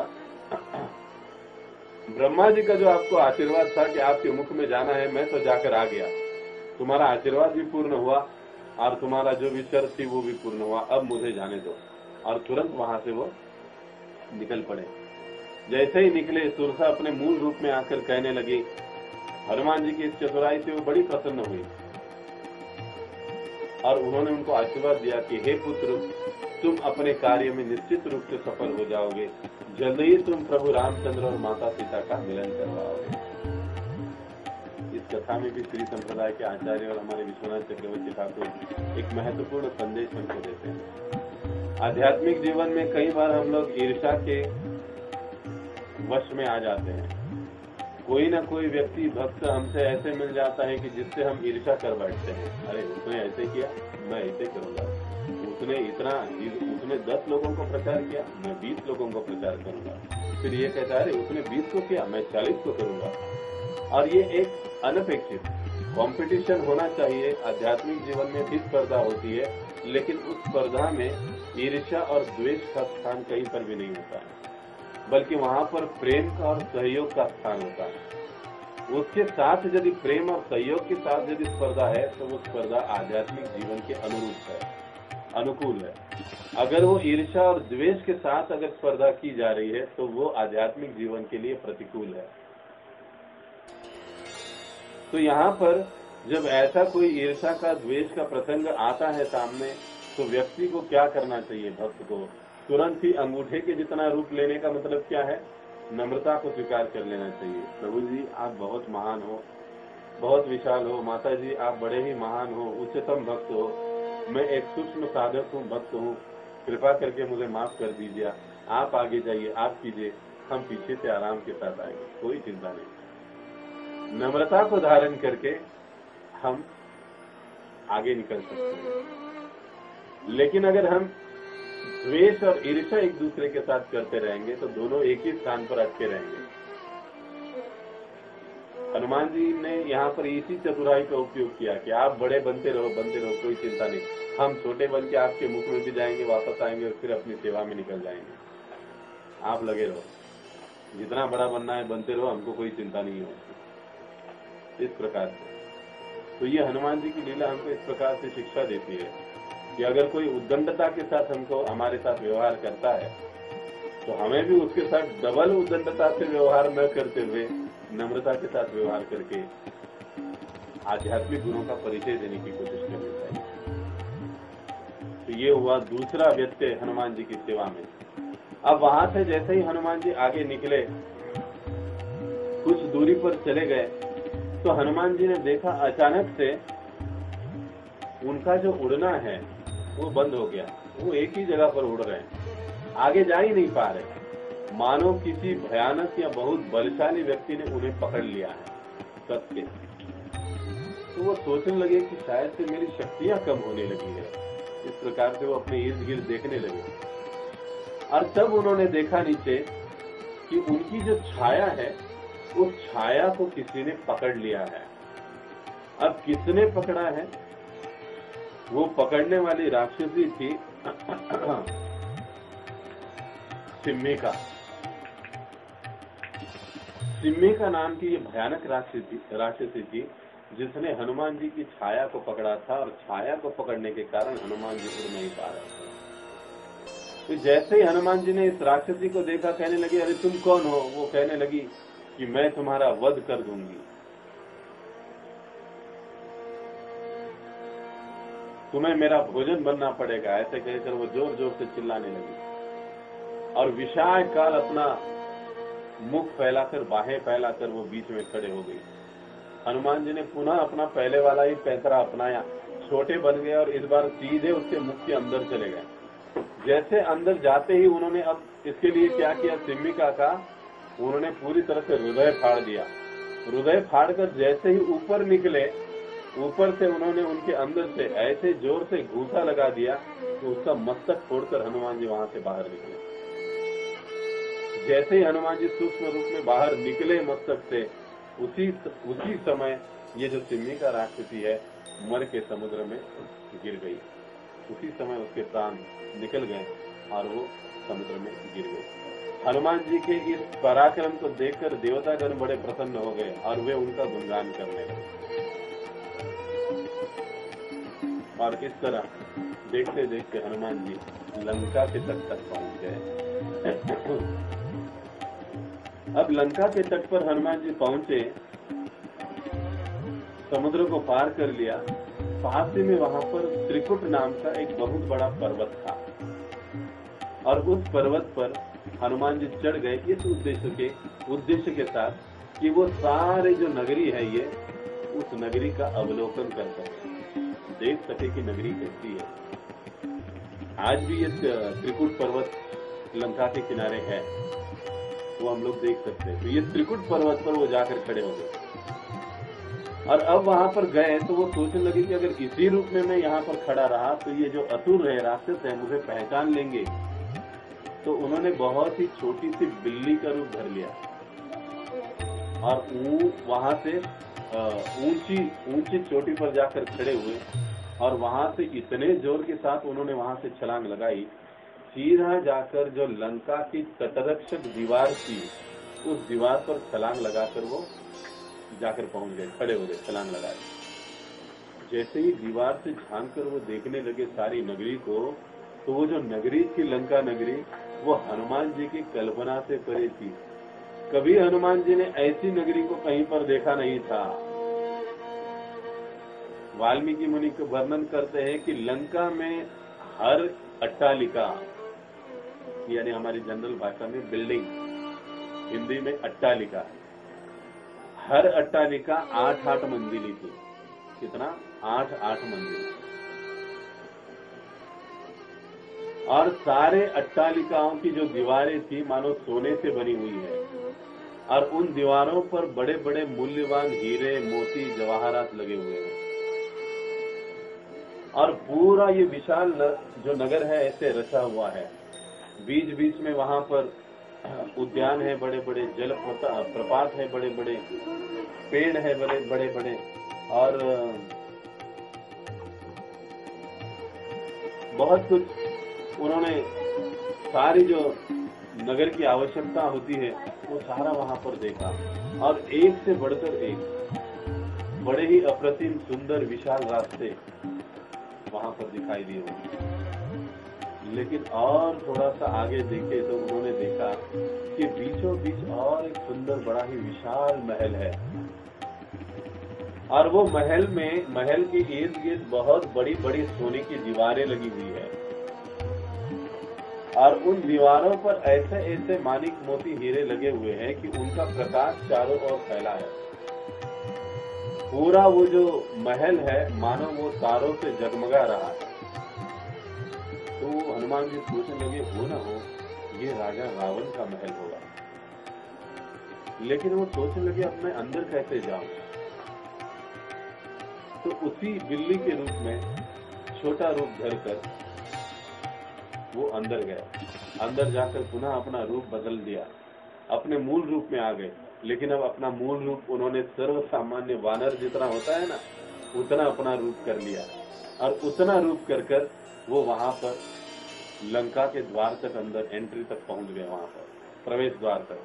ब्रह्मा जी का जो आपको आशीर्वाद था कि आपके मुख में जाना है, मैं तो जाकर आ गया, तुम्हारा आशीर्वाद भी पूर्ण हुआ और तुम्हारा जो भी शर्त थी वो भी पूर्ण हुआ, अब मुझे जाने दो। और तुरंत वहां से वो निकल पड़े। जैसे ही निकले, सुरसा अपने मूल रूप में आकर कहने लगी, हनुमान जी की इस चतुराई से वो बड़ी प्रसन्न हुई और उन्होंने उनको आशीर्वाद दिया कि हे पुत्र, तुम अपने कार्य में निश्चित रूप से सफल हो जाओगे, जल्द ही तुम प्रभु रामचंद्र और माता सीता का मिलन करवाओगे। इस कथा में भी श्री संप्रदाय के आचार्य और हमारे विश्वनाथ चक्रवर्ती ठाकुर एक महत्वपूर्ण संदेश हमको देते हैं। आध्यात्मिक जीवन में कई बार हम लोग ईर्ष्या के वश में आ जाते हैं। कोई ना कोई व्यक्ति भक्त हमसे ऐसे मिल जाता है कि जिससे हम ईर्ष्या कर बैठते हैं। अरे उसने ऐसे किया, मैं ऐसे करूंगा, उसने 10 लोगों को प्रचार किया, मैं 20 लोगों को प्रचार करूंगा। फिर ये कहता है अरे उसने 20 को किया, मैं 40 को करूंगा। और ये एक अनपेक्षित कंपटीशन होना चाहिए। आध्यात्मिक जीवन में भी स्पर्धा होती है, लेकिन उस स्पर्धा में ईर्ष्या और द्वेष का स्थान कहीं पर भी नहीं होता है, बल्कि वहां पर प्रेम का और सहयोग का स्थान होता है। उसके साथ यदि प्रेम और सहयोग के साथ यदि स्पर्धा है तो वो स्पर्धा आध्यात्मिक जीवन के अनुरूप है, अनुकूल है। अगर वो ईर्ष्या और द्वेष के साथ अगर स्पर्धा की जा रही है तो वो आध्यात्मिक जीवन के लिए प्रतिकूल है। तो यहाँ पर जब ऐसा कोई ईर्ष्या का, द्वेष का प्रसंग आता है सामने, तो व्यक्ति को क्या करना चाहिए? भक्त को तुरंत ही अंगूठे के जितना रूप लेने का मतलब क्या है? नम्रता को स्वीकार कर लेना चाहिए। प्रभु जी आप बहुत महान हो, बहुत विशाल हो, माता जी आप बड़े ही महान हो, उच्चतम भक्त हो, मैं एक सूक्ष्म साधक हूँ, भक्त हूँ, कृपा करके मुझे माफ कर दीजिए, आप आगे जाइए, आप कीजिए, हम पीछे से आराम के साथ आएंगे, कोई चिंता नहीं। नम्रता को धारण करके हम आगे निकल सकते हैं। लेकिन अगर हम द्वेष और ईर्ष्या एक दूसरे के साथ करते रहेंगे तो दोनों एक ही स्थान पर अटके रहेंगे। हनुमान जी ने यहाँ पर इसी चतुराई का उपयोग किया कि आप बड़े बनते रहो, कोई चिंता नहीं, हम छोटे बन के आपके मुख में भी जाएंगे, वापस आएंगे और फिर अपनी सेवा में निकल जाएंगे, आप लगे रहो, जितना बड़ा बनना है बनते रहो, हमको कोई चिंता नहीं होती। इस प्रकार से तो ये हनुमान जी की लीला हमको इस प्रकार से शिक्षा देती है कि अगर कोई उद्दंडता के साथ हमारे साथ व्यवहार करता है तो हमें भी उसके साथ डबल उद्दंडता से व्यवहार न करते हुए नम्रता के साथ व्यवहार करके आध्यात्मिक गुणों का परिचय देने की कोशिश करनी चाहिए। तो ये हुआ दूसरा व्यत्यय हनुमान जी की सेवा में। अब वहां से जैसे ही हनुमान जी आगे निकले, कुछ दूरी पर चले गए, तो हनुमान जी ने देखा अचानक से उनका जो उड़ना है वो बंद हो गया, वो एक ही जगह पर उड़ रहे हैं, आगे जा ही नहीं पा रहे, मानो किसी भयानक या बहुत बलशाली व्यक्ति ने उन्हें पकड़ लिया है कस के। तो वो सोचने लगे कि शायद से मेरी शक्तियां कम होने लगी है। इस प्रकार से वो अपने इर्द गिर्द देखने लगे और तब उन्होंने देखा नीचे कि उनकी जो छाया है उस छाया को किसी ने पकड़ लिया है। अब किसने पकड़ा है? वो पकड़ने वाली राक्षसी थी सिम्मिका। सिम्मिका नाम की ये भयानक राक्षसी थी जिसने हनुमान जी की छाया को पकड़ा था और छाया को पकड़ने के कारण हनुमान जी उड़ नहीं पा रहे थे। तो जैसे ही हनुमान जी ने इस राक्षसी को देखा, कहने लगे अरे तुम कौन हो? वो कहने लगी कि मैं तुम्हारा वध कर दूंगी, तुम्हें मेरा भोजन बनना पड़ेगा। ऐसे कहकर वो जोर जोर से चिल्लाने लगी और विशाल काल अपना मुख फैलाकर, बाहें फैलाकर वो बीच में खड़े हो गई। हनुमान जी ने पुनः अपना पहले वाला ही पैंतरा अपनाया, छोटे बन गए और इस बार सीधे उसके मुख के अंदर चले गए जैसे अंदर जाते ही उन्होंने अब इसके लिए क्या किया, सिम्मिका का उन्होंने पूरी तरह से हृदय फाड़ दिया। हृदय फाड़कर जैसे ही ऊपर निकले, ऊपर से उन्होंने उनके अंदर से ऐसे जोर से घूसा लगा दिया कि उसका मस्तक फोड़कर हनुमान जी वहां से बाहर निकले। जैसे ही हनुमान जी सूक्ष्म रूप में बाहर निकले मस्तक से, उसी समय ये जो सिम्मिका राक्षसी है मर के समुद्र में गिर गई। उसी समय उसके प्राण निकल गए और वो समुद्र में गिर गए। हनुमान जी के इस पराक्रम को देखकर देवतागण बड़े प्रसन्न हो गए और वे उनका गुणगान करने लगे। और इस तरह देखते देखते हनुमान जी लंका के तट तक पहुंच गए। अब लंका के तट पर हनुमान जी पहुंचे, समुद्र को पार कर लिया। पास में वहां पर त्रिकुट नाम का एक बहुत बड़ा पर्वत था और उस पर्वत पर हनुमान जी चढ़ गए इस उद्देश्य के साथ कि वो सारे जो नगरी है ये, उस नगरी का अवलोकन कर सके, देख सके कि नगरी कैसी है। आज भी ये त्रिकुट पर्वत लंका के किनारे है, वो हम लोग देख सकते हैं। तो ये त्रिकुट पर्वत पर वो जाकर खड़े हो गए और अब वहां पर गए तो वो सोचने लगे कि अगर इसी रूप में मैं यहाँ पर खड़ा रहा तो ये जो असुर है, राक्षस है, मुझे पहचान लेंगे। तो उन्होंने बहुत ही छोटी सी बिल्ली का रूप धर लिया और वहां से ऊंची चोटी पर जाकर खड़े हुए और वहां से इतने जोर के साथ उन्होंने वहां से छलांग लगाई, सीधा जाकर जो लंका की तटरक्षक दीवार थी उस दीवार पर छलांग लगाकर वो जाकर पहुंच गए, खड़े हो गए छलांग लगाए। जैसे ही दीवार से झांक कर वो देखने लगे सारी नगरी को, तो वो जो नगरी थी लंका नगरी, वो हनुमान जी की कल्पना से परे थी। कभी हनुमान जी ने ऐसी नगरी को कहीं पर देखा नहीं था। वाल्मीकि मुनि को वर्णन करते हैं कि लंका में हर अट्टालिका, यानी हमारी जनरल भाषा में बिल्डिंग, हिंदी में अट्टालिका, हर अट्टालिका 8-8 मंजिली थी। कितना? 8-8 मंजिल। और सारे अट्टालिकाओं की जो दीवारें थी मानो सोने से बनी हुई है और उन दीवारों पर बड़े बड़े मूल्यवान हीरे, मोती, जवाहरात लगे हुए हैं। और पूरा ये विशाल जो नगर है ऐसे रचा हुआ है। बीच बीच में वहां पर उद्यान है, बड़े बड़े जल प्रपात है, बड़े बड़े पेड़ है, बड़े बड़े, और बहुत कुछ उन्होंने सारी जो नगर की आवश्यकता होती है वो सारा वहां पर देखा। और एक से बढ़कर एक बड़े ही अप्रतिम सुंदर विशाल रास्ते वहां पर दिखाई दिए होंगे। लेकिन और थोड़ा सा आगे देखे तो उन्होंने देखा कि बीचों बीच और एक सुंदर बड़ा ही विशाल महल है और वो महल के इर्द गिर्द बहुत बड़ी बड़ी सोने की दीवारें लगी हुई है और उन दीवारों पर ऐसे ऐसे मानिक मोती हीरे लगे हुए हैं कि उनका प्रकाश चारों ओर फैला है। पूरा वो जो महल है मानो वो तारों से जगमगा रहा है। तो हनुमान जी सोचने लगे, हो ना हो ये राजा रावण का महल होगा। लेकिन वो सोचने लगे अब मैं अंदर कैसे जाऊं। तो उसी बिल्ली के रूप में छोटा रूप धरकर वो अंदर गए। अंदर जाकर पुनः अपना रूप बदल दिया, अपने मूल रूप में आ गए। लेकिन अब अपना मूल रूप उन्होंने सर्व सामान्य वानर जितना होता है ना, उतना अपना रूप कर लिया और उतना रूप कर वो वहां पर लंका के द्वार तक, अंदर एंट्री तक पहुंच गए, वहां पर प्रवेश द्वार तक।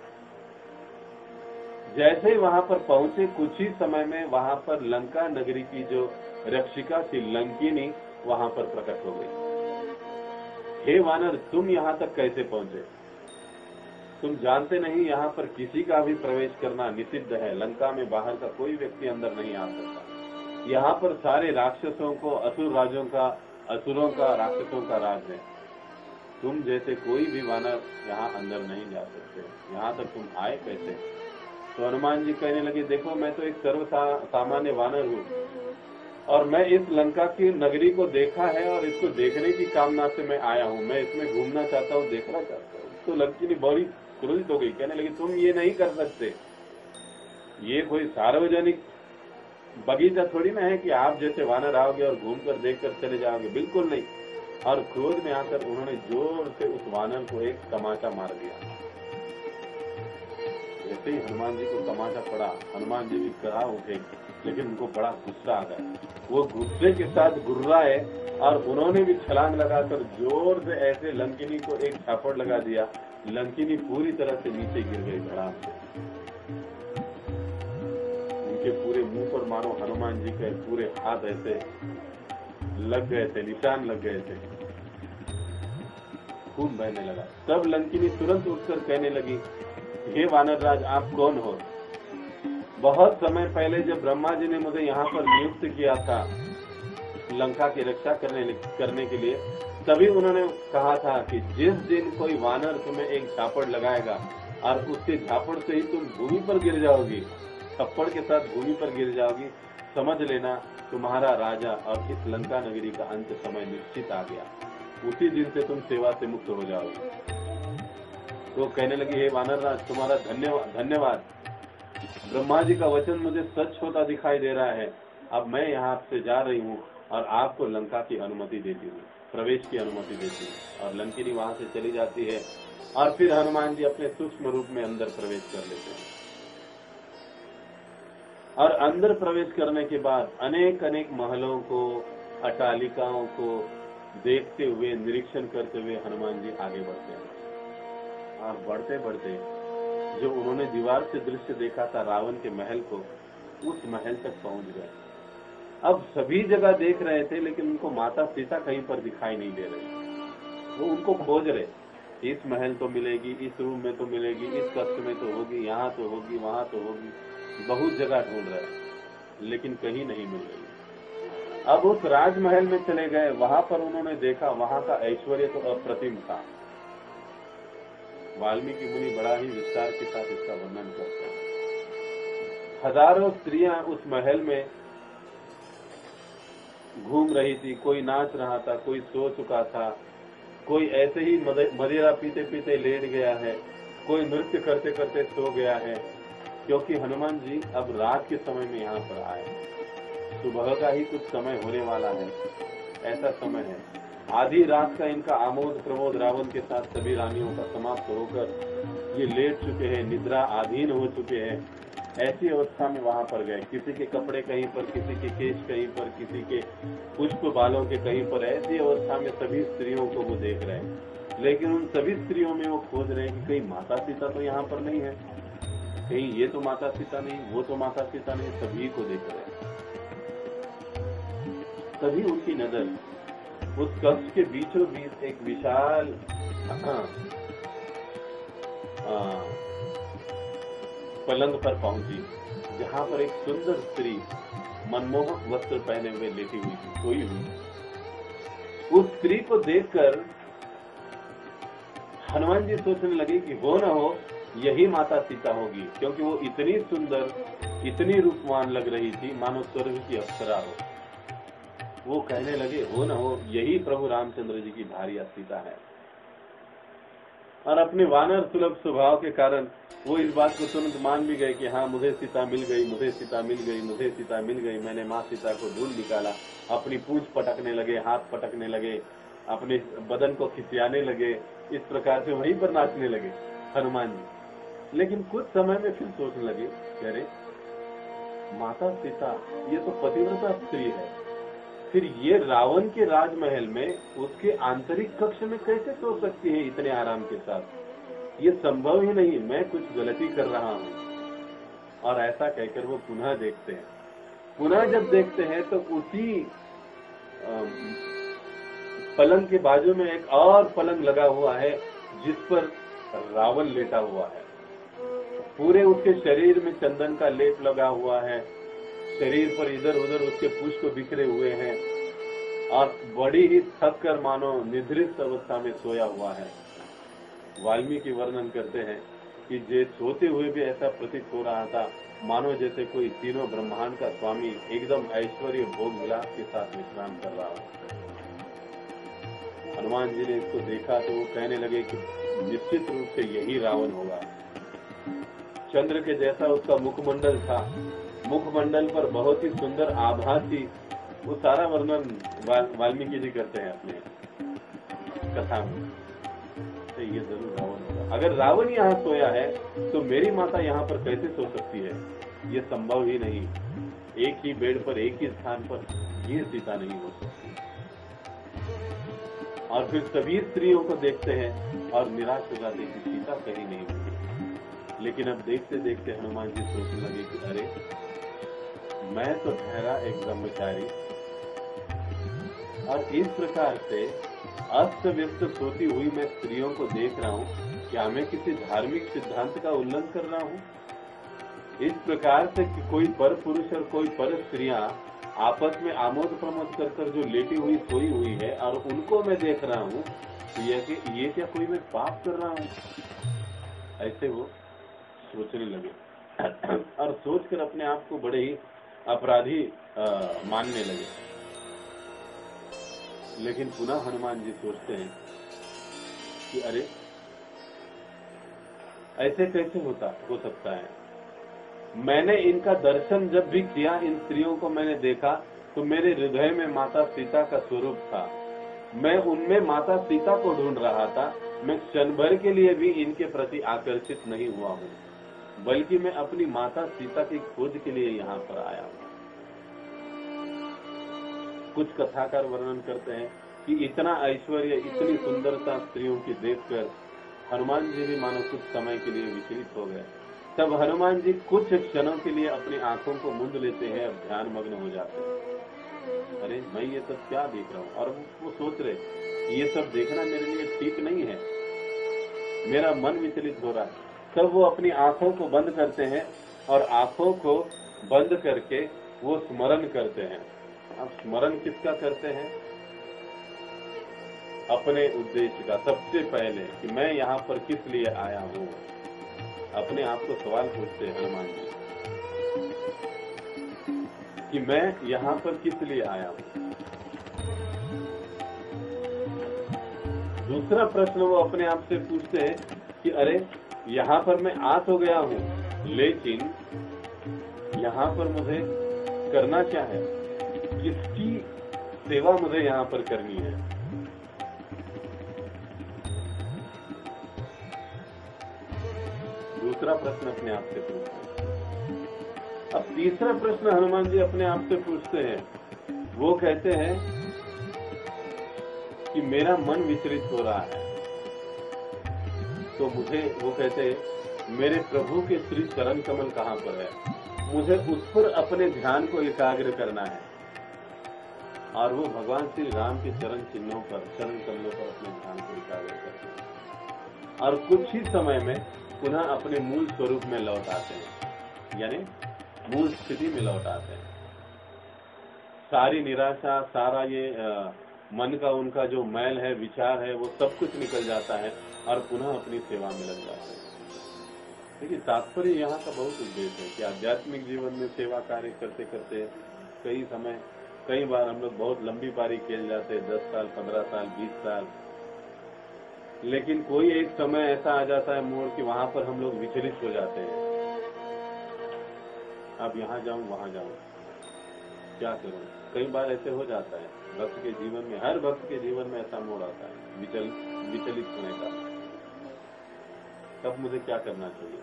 जैसे ही वहां पर पहुंचे कुछ ही समय में वहां पर लंका नगरी की जो रक्षिका थी लंकिनी वहां पर प्रकट हो गई। हे वानर, तुम यहाँ तक कैसे पहुंचे? तुम जानते नहीं यहाँ पर किसी का भी प्रवेश करना निषिद्ध है। लंका में बाहर का कोई व्यक्ति अंदर नहीं आ सकता। यहाँ पर सारे राक्षसों को, असुर राजों का, असुरों का, राक्षसों का राज है। तुम जैसे कोई भी वानर यहाँ अंदर नहीं जा सकते। यहाँ तक तुम आए कैसे? तो हनुमान जी कहने लगे, देखो मैं तो एक सर्व सामान्य वानर हूँ और मैं इस लंका की नगरी को देखा है और इसको देखने की कामना से मैं आया हूँ, मैं इसमें घूमना चाहता हूँ, देखना चाहता हूँ। तो लंकिनी बड़ी क्रोधित हो गई, कहने लगी तुम ये नहीं कर सकते, ये कोई सार्वजनिक बगीचा थोड़ी ना है कि आप जैसे वानर आओगे और घूमकर देखकर चले जाओगे, बिल्कुल नहीं। और क्रोध में आकर उन्होंने जोर से उस वानर को एक तमाचा मार दिया। जैसे ही हनुमान जी को तमाचा पड़ा, हनुमान जी भी कड़ा उठे, लेकिन उनको बड़ा गुस्सा आ गया। वो गुस्से के साथ गुर्राए और उन्होंने भी छलांग लगाकर जोर से ऐसे लंकिनी को एक झापड़ लगा दिया। लंकिनी पूरी तरह से नीचे गिर गई धड़ाम से। उनके पूरे मुंह पर मानो हनुमान जी के पूरे हाथ ऐसे लग गए थे, निशान लग गए थे, खून बहने लगा। तब लंकिनी तुरंत उठकर कहने लगी, हे वानरराज, आप कौन हो? बहुत समय पहले जब ब्रह्मा जी ने मुझे यहाँ पर नियुक्त किया था लंका की रक्षा करने के लिए, तभी उन्होंने कहा था कि जिस दिन कोई वानर तुम्हें एक झापड़ लगाएगा और उसके झापड़ से ही तुम भूमि पर गिर जाओगी, थप्पड़ के साथ भूमि पर गिर जाओगी, समझ लेना तुम्हारा राजा और इस लंका नगरी का अंत समय निश्चित आ गया। उसी दिन से तुम सेवा से मुक्त हो जाओगे। तो कहने लगी, हे वानरराज, तुम्हारा धन्यवाद। ब्रह्मा जी का वचन मुझे सच होता दिखाई दे रहा है। अब मैं यहाँ से जा रही हूँ और आपको लंका की अनुमति देती हूँ, प्रवेश की अनुमति देती हूँ। और लंकिनी वहां से चली जाती है और फिर हनुमान जी अपने सूक्ष्म रूप में अंदर प्रवेश कर लेते हैं। और अंदर प्रवेश करने के बाद अनेक अनेक महलों को, अट्टालिकाओं को देखते हुए, निरीक्षण करते हुए हनुमान जी आगे बढ़ते हैं। और बढ़ते बढ़ते जो उन्होंने दीवार से दृश्य देखा था रावण के महल को, उस महल तक पहुंच गए। अब सभी जगह देख रहे थे, लेकिन उनको माता सीता कहीं पर दिखाई नहीं दे रही। वो उनको खोज रहे, इस महल तो मिलेगी, इस रूम में तो मिलेगी, इस कक्ष में तो होगी, यहाँ तो होगी, वहां तो होगी, बहुत जगह ढूंढ रहे, लेकिन कहीं नहीं मिल रही। अब उस राजमहल में चले गए, वहां पर उन्होंने देखा, वहां का ऐश्वर्य तो अप्रतिम था। वाल्मीकि मुनि बड़ा ही विस्तार के साथ इसका वर्णन करते हैं। हजारों स्त्रियां उस महल में घूम रही थी, कोई नाच रहा था, कोई सो चुका था, कोई ऐसे ही मदिरा पीते पीते लेट गया है, कोई नृत्य करते करते सो गया है, क्योंकि हनुमान जी अब रात के समय में यहाँ पर आए। सुबह का ही कुछ समय होने वाला है, ऐसा समय है। आधी रात का इनका आमोद प्रमोद रावण के साथ सभी रानियों का समाप्त होकर ये लेट चुके हैं, निद्रा अधीन हो चुके हैं। ऐसी अवस्था में वहां पर गए, किसी के कपड़े कहीं पर, किसी के केश कहीं पर, किसी के पुष्प बालों के कहीं पर। ऐसी अवस्था में सभी स्त्रियों को वो देख रहे हैं, लेकिन उन सभी स्त्रियों में वो खोज रहे हैं कि कहीं माता सीता तो यहाँ पर नहीं है, कहीं ये तो माता सीता नहीं, वो तो माता सीता नहीं। सभी को देख रहे हैं। तभी उनकी नजर उस कक्ष के बीचों बीच एक विशाल पलंग पर पहुंची, जहां पर एक सुंदर स्त्री मनमोहक वस्त्र पहने हुए लेटी हुई थी, सोई हुई। उस स्त्री को देखकर हनुमान जी सोचने लगे कि वो न हो यही माता सीता होगी, क्योंकि वो इतनी सुंदर, इतनी रूपवान लग रही थी, मानो स्वर्ग की अप्सरा हो। वो कहने लगे, हो न हो यही प्रभु रामचंद्र जी की भार्या सीता है। और अपने वानर सुलभ स्वभाव के कारण वो इस बात को तुरंत मान भी गए कि हाँ, मुझे सीता मिल गई, मुझे सीता मिल गई, मुझे सीता मिल गई। मैंने माँ सीता को ढूंढ निकाला। अपनी पूंछ पटकने लगे, हाथ पटकने लगे, अपने बदन को खिसियाने लगे, इस प्रकार से वहीं पर नाचने लगे हनुमान जी। लेकिन कुछ समय में फिर सोचने लगे, अरे माता सीता ये तो पतिव्रता स्त्री है, फिर ये रावण के राजमहल में उसके आंतरिक कक्ष में कैसे सो सकती है इतने आराम के साथ? ये संभव ही नहीं, मैं कुछ गलती कर रहा हूँ। और ऐसा कहकर वो पुनः देखते हैं। पुनः जब देखते हैं तो उसी पलंग के बाजू में एक और पलंग लगा हुआ है, जिस पर रावण लेटा हुआ है। पूरे उसके शरीर में चंदन का लेप लगा हुआ है, शरीर पर इधर उधर उसके पुष्प बिखरे हुए हैं, और बड़ी ही थक कर मानो निद्रित अवस्था में सोया हुआ है। वाल्मीकि वर्णन करते हैं कि जे सोते हुए भी ऐसा प्रतीत हो रहा था मानो जैसे कोई तीनों ब्रह्मांड का स्वामी एकदम ऐश्वर्य भोग विलास के साथ विश्राम कर रहा हो। हनुमान जी ने इसको देखा तो वो कहने लगे कि निश्चित रूप से यही रावण होगा। चंद्र के जैसा उसका मुखमंडल था, मुखमंडल पर बहुत ही सुंदर आभा थी। वो सारा वर्णन वाल्मीकि जी करते हैं अपने कथा में। तो ये जरूर रावण होगा। अगर रावण यहाँ सोया है तो मेरी माता यहाँ पर कैसे सो सकती है? ये संभव ही नहीं। एक ही बेड पर, एक ही स्थान पर ये सीता नहीं हो सकती। और फिर सभी स्त्रियों को देखते हैं और निराश हो जाते हैं कि सीता कहीं नहीं मिली। लेकिन अब देखते देखते हनुमान जी सोचने लगे कि अरे मैं तो ठहरा एक ब्रह्मचारी, और इस प्रकार से अस्त व्यस्त सोती हुई मैं स्त्रियों को देख रहा हूँ। क्या मैं किसी धार्मिक सिद्धांत का उल्लंघन कर रहा हूँ? इस प्रकार से कि कोई पर पुरुष और कोई पर स्त्रियां आपस में आमोद प्रमोद कर जो लेटी हुई सोई हुई है और उनको मैं देख रहा हूँ, तो ये क्या कोई मैं पाप कर रहा हूँ? ऐसे वो सोचने लगे और सोचकर अपने आप को बड़े ही अपराधी मानने लगे। लेकिन पुनः हनुमान जी सोचते हैं कि अरे ऐसे कैसे हो सकता है? मैंने इनका दर्शन जब भी किया, इन स्त्रियों को मैंने देखा तो मेरे हृदय में माता सीता का स्वरूप था। मैं उनमें माता सीता को ढूंढ रहा था। मैं क्षण भर के लिए भी इनके प्रति आकर्षित नहीं हुआ हूँ, बल्कि मैं अपनी माता सीता की खोज के लिए यहाँ पर आया हूँ। कुछ कथाकार वर्णन करते हैं कि इतना ऐश्वर्य, इतनी सुंदरता स्त्रियों की देखकर हनुमान जी भी मानो कुछ समय के लिए विचलित हो गए। तब हनुमान जी कुछ क्षणों के लिए अपनी आंखों को मूंद लेते हैं और ध्यान मग्न हो जाते हैं। अरे मैं ये सब क्या देख रहा हूँ? और वो सोच रहे ये सब देखना मेरे लिए ठीक नहीं है, मेरा मन विचलित हो रहा है। तब वो अपनी आंखों को बंद करते हैं और आंखों को बंद करके वो स्मरण करते हैं। अब स्मरण किसका करते हैं? अपने उद्देश्य का। सबसे पहले कि मैं यहाँ पर किस लिए आया हूँ, अपने आप को सवाल पूछते हैं हनुमान जी कि मैं यहाँ पर किस लिए आया हूँ। दूसरा प्रश्न वो अपने आप से पूछते हैं कि अरे यहाँ पर मैं आ तो गया हूँ, लेकिन यहाँ पर मुझे करना क्या है? किसकी सेवा मुझे यहाँ पर करनी है? दूसरा प्रश्न अपने आप से पूछते हैं। अब तीसरा प्रश्न हनुमान जी अपने आप से पूछते हैं। वो कहते हैं कि मेरा मन विचलित हो रहा है, तो मुझे, वो कहते हैं मेरे प्रभु के श्री चरण कमल कहाँ पर है? मुझे उस पर अपने ध्यान को एकाग्र करना है। और वो भगवान श्री राम के चरण चिन्हों पर, चरण कमलों पर अपने ध्यान को एकाग्र करते हैं और कुछ ही समय में पुनः अपने मूल स्वरूप में लौट आते हैं, यानी मूल स्थिति में लौट आते हैं। सारी निराशा, सारा ये मन का उनका जो मैल है, विचार है, वो सब कुछ निकल जाता है और पुनः अपनी सेवा में लग जाते हैं। देखिए तात्पर्य यहाँ का बहुत उद्देश्य है कि आध्यात्मिक जीवन में सेवा कार्य करते करते कई बार हम लोग बहुत लंबी पारी खेल जाते हैं, 10 साल, 15 साल, 20 साल, लेकिन कोई एक समय ऐसा आ जाता है मोड़ कि वहां पर हम लोग विचलित हो जाते हैं। अब यहाँ जाऊं, वहां जाऊं, क्या करूं? कई बार ऐसे हो जाता है भक्त के जीवन में, हर भक्त के जीवन में ऐसा मोड़ आता है विचलित होने का। तब मुझे क्या करना चाहिए?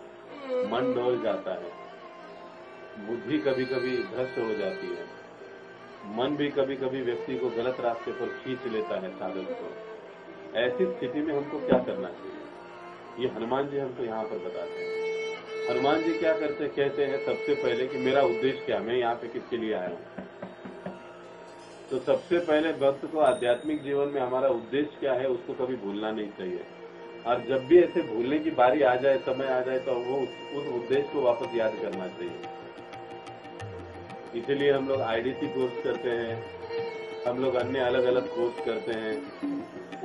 मन डोल जाता है, बुद्धि कभी कभी भ्रष्ट हो जाती है, मन भी कभी कभी व्यक्ति को गलत रास्ते पर खींच लेता है, साधक को। ऐसी स्थिति में हमको क्या करना चाहिए? ये हनुमान जी हमको यहाँ पर बताते हैं। हनुमान जी क्या करते कहते हैं सबसे पहले कि मेरा उद्देश्य क्या, मैं यहाँ पे किसके लिए आया हूँ? तो सबसे पहले भक्त को आध्यात्मिक जीवन में हमारा उद्देश्य क्या है उसको कभी भूलना नहीं चाहिए। और जब भी ऐसे भूलने की बारी आ जाए, समय आ जाए, तो वो उस उद्देश्य को वापस याद करना चाहिए। इसीलिए हम लोग IDC कोर्स करते हैं, हम लोग अन्य अलग अलग कोर्स करते हैं।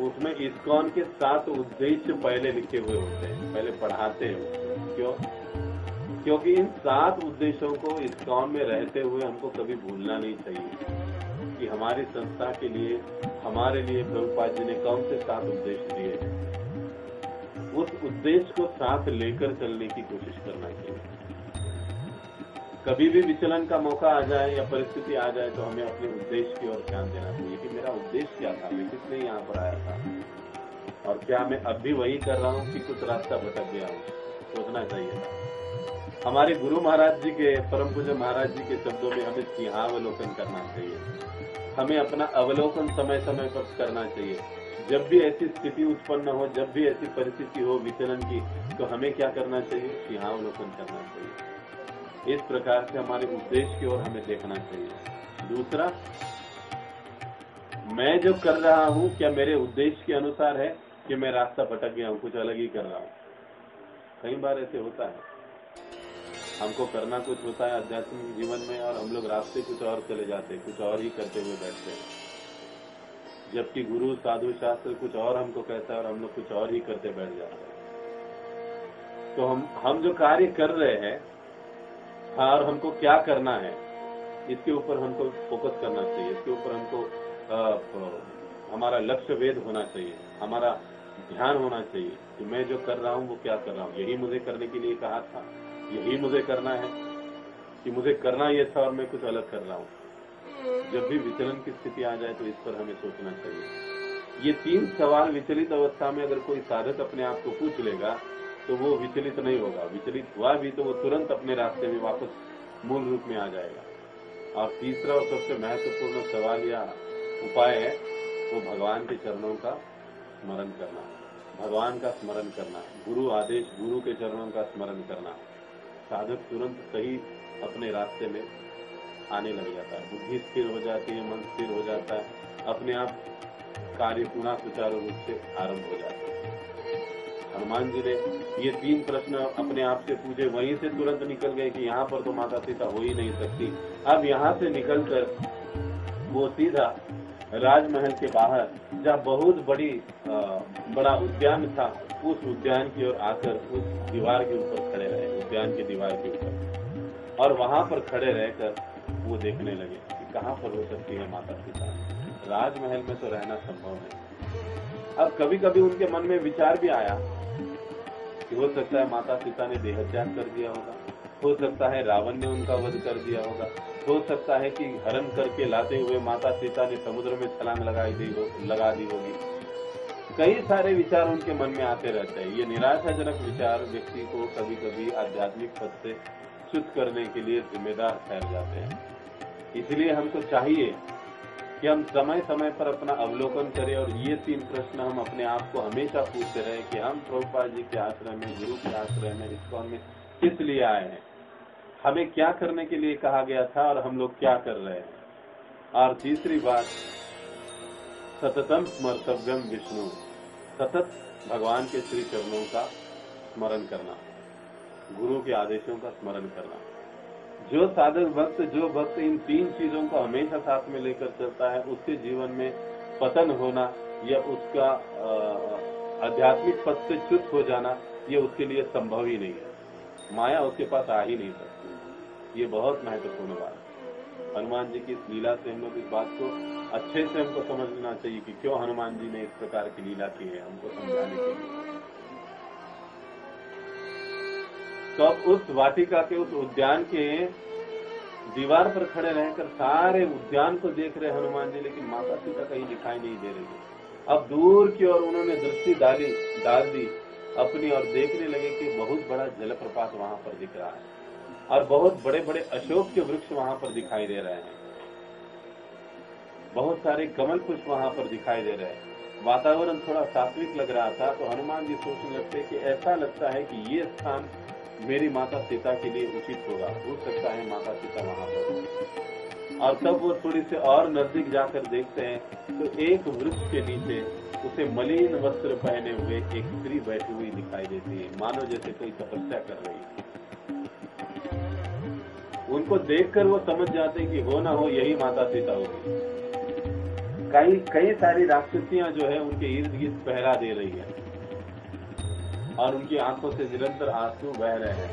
उसमें ISKCON के 7 उद्देश्य पहले लिखे हुए होते हैं, पहले पढ़ाते हैं। क्यों? क्योंकि इन 7 उद्देश्यों को इस्कॉन में रहते हुए हमको कभी भूलना नहीं चाहिए कि हमारी संस्था के लिए, हमारे लिए प्रभुपाद जी ने कौन से 7 उद्देश्य दिए हैं। उस उद्देश्य को साथ लेकर चलने की कोशिश करना चाहिए। कभी भी विचलन का मौका आ जाए या परिस्थिति आ जाए तो हमें अपने उद्देश्य की ओर ध्यान देना चाहिए कि मेरा उद्देश्य क्या था, मैं किस लिए यहाँ पर आया था और क्या मैं अब भी वही कर रहा हूँ कि कुछ रास्ता भटक गया हूँ। सोचना चाहिए था। हमारे गुरु महाराज जी के, परम पूज्य महाराज जी के शब्दों में हमें सिंहावलोकन करना चाहिए। हमें अपना अवलोकन समय समय पर करना चाहिए। जब भी ऐसी स्थिति उत्पन्न हो, जब भी ऐसी परिस्थिति हो विचलन की, तो हमें क्या करना चाहिए? सिंहावलोकन करना चाहिए। इस प्रकार से हमारे उद्देश्य की ओर हमें देखना चाहिए। दूसरा, मैं जो कर रहा हूँ क्या मेरे उद्देश्य के अनुसार है कि मैं रास्ता भटक गया हूँ, कुछ अलग ही कर रहा हूँ। कई बार ऐसे होता है, हमको करना कुछ होता है आध्यात्मिक जीवन में और हम लोग रास्ते कुछ और चले जाते हैं, कुछ और ही करते हुए बैठते हैं, जबकि गुरु साधु शास्त्र कुछ और हमको कहता है और हम लोग कुछ और ही करते बैठ जाते हैं। तो हम जो कार्य कर रहे हैं और हमको क्या करना है, इसके ऊपर हमको फोकस करना चाहिए। इसके ऊपर हमको हमारा लक्ष्य वेद होना चाहिए, हमारा ध्यान होना चाहिए कि मैं जो कर रहा हूँ वो क्या कर रहा हूँ। यही मुझे करने के लिए कहा था, यही मुझे करना है कि मुझे करना ये था और मैं कुछ अलग कर रहा हूँ। जब भी विचलन की स्थिति आ जाए तो इस पर हमें सोचना चाहिए। ये 3 सवाल विचलित अवस्था में अगर कोई साधक अपने आप को पूछ लेगा तो वो विचलित नहीं होगा। विचलित हुआ भी तो वो तुरंत अपने रास्ते में वापस मूल रूप में आ जाएगा। और तीसरा और सबसे महत्वपूर्ण सवाल या उपाय है वो भगवान के चरणों का स्मरण करना, भगवान का स्मरण करना, गुरु आदेश, गुरु के चरणों का स्मरण करना। साधक तुरंत सही अपने रास्ते में आने लग जाता है, बुद्धि स्थिर हो जाती है, मन स्थिर हो जाता है, अपने आप कार्य पुनः सुचारू रूप से आरंभ हो जाता है। हनुमान जी ने ये 3 प्रश्न अपने आप से पूछे, वहीं से तुरंत निकल गए कि यहाँ पर तो माता सीता हो ही नहीं सकती। अब यहाँ से निकलकर वो सीधा राजमहल के बाहर, जहाँ बहुत बड़ा उद्यान था, उस उद्यान की ओर आकर उस दीवार के ऊपर खड़े रहे, उद्यान की दीवार के ऊपर, और वहां पर खड़े रहकर वो देखने लगे कि कहाँ पर हो सकती है माता सीता। राजमहल में तो रहना संभव नहीं। अब कभी कभी उनके मन में विचार भी आया कि हो सकता है माता सीता ने देहत्याग कर दिया होगा, हो सकता है रावण ने उनका वध कर दिया होगा, हो सकता है कि हरण करके लाते हुए माता सीता ने समुद्र में छलांग लगा दी होगी। कई सारे विचार उनके मन में आते रहते हैं। ये निराशाजनक विचार व्यक्ति को कभी कभी आध्यात्मिक पद से च्युत करने के लिए जिम्मेदार ठहर जाते हैं। इसलिए हमको चाहिए कि हम समय समय पर अपना अवलोकन करें और ये 3 प्रश्न हम अपने आप को हमेशा पूछते रहे कि हम प्रभुपाद जी के आश्रय में, गुरु के आश्रय में, इस्कॉन में किस लिए आए हैं, हमें क्या करने के लिए कहा गया था और हम लोग क्या कर रहे हैं। और तीसरी बात, सततम स्मर्तव्यम विष्णु, सतत भगवान के श्री चरणों का स्मरण करना, गुरु के आदेशों का स्मरण करना। जो साधक भक्त, जो भक्त इन 3 चीजों को हमेशा साथ में लेकर चलता है, उसके जीवन में पतन होना या उसका आध्यात्मिक पद से च्युत हो जाना, ये उसके लिए संभव ही नहीं है। माया उसके पास आ ही नहीं सकती। ये बहुत महत्वपूर्ण बात है। हनुमान जी की इस लीला से हम लोग इस बात को अच्छे से हमको समझना चाहिए कि क्यों हनुमान जी ने इस प्रकार की लीला की है, हमको समझाने के लिए। तो अब उस वाटिका के, उस उद्यान के दीवार पर खड़े रहकर सारे उद्यान को देख रहे हनुमान जी, लेकिन माता सीता कहीं दिखाई नहीं दे रही है। अब दूर की ओर उन्होंने दृष्टि डाल दी अपनी और देखने लगे कि बहुत बड़ा जलप्रपात वहां पर दिख रहा है और बहुत बड़े बड़े अशोक के वृक्ष वहां पर दिखाई दे रहे हैं, बहुत सारे कमल पुष्प वहां पर दिखाई दे रहे हैं। वातावरण थोड़ा सात्विक लग रहा था। तो हनुमान जी सोचने लगते कि ऐसा लगता है कि ये स्थान मेरी माता सीता के लिए उचित होगा, हो सकता है माता सीता वहां पर हो। और तब वो थोड़ी से और नजदीक जाकर देखते हैं तो एक वृक्ष के नीचे उसे मलिन वस्त्र पहने हुए एक स्त्री बैठी हुई दिखाई देती है, मानो जैसे कोई तपस्या कर रही है। उनको देखकर वो समझ जाते हैं कि हो ना हो यही माता सीता होगी। कई सारी राक्षसियां जो है उनके इर्द गिर्द पहरा दे रही है और उनकी आंखों से निरंतर आंसू बह रहे हैं।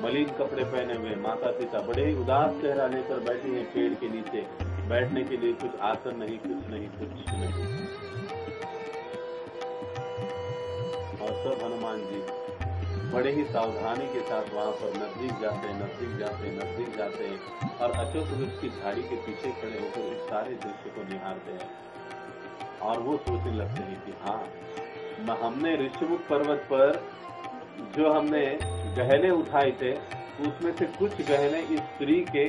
मलिन कपड़े पहने हुए माता पिता बड़े ही उदास चेहरा लेकर बैठे हैं पेड़ के नीचे। बैठने के लिए कुछ आसन नहीं, कुछ नहीं, कुछ नहीं। और सब हनुमान जी बड़े ही सावधानी के साथ वहां पर नजदीक जाते हैं, नजदीक जाते हैं, नजदीक जाते हैं और अशोक वृक्ष की झाड़ी के पीछे खड़े होकर इस सारे दृश्य को निहारते हैं। और वो सोचने लगते हैं कि हाँ, हमने ऋषिमुख पर्वत पर जो हमने गहने उठाए थे उसमें से कुछ गहने इस स्त्री के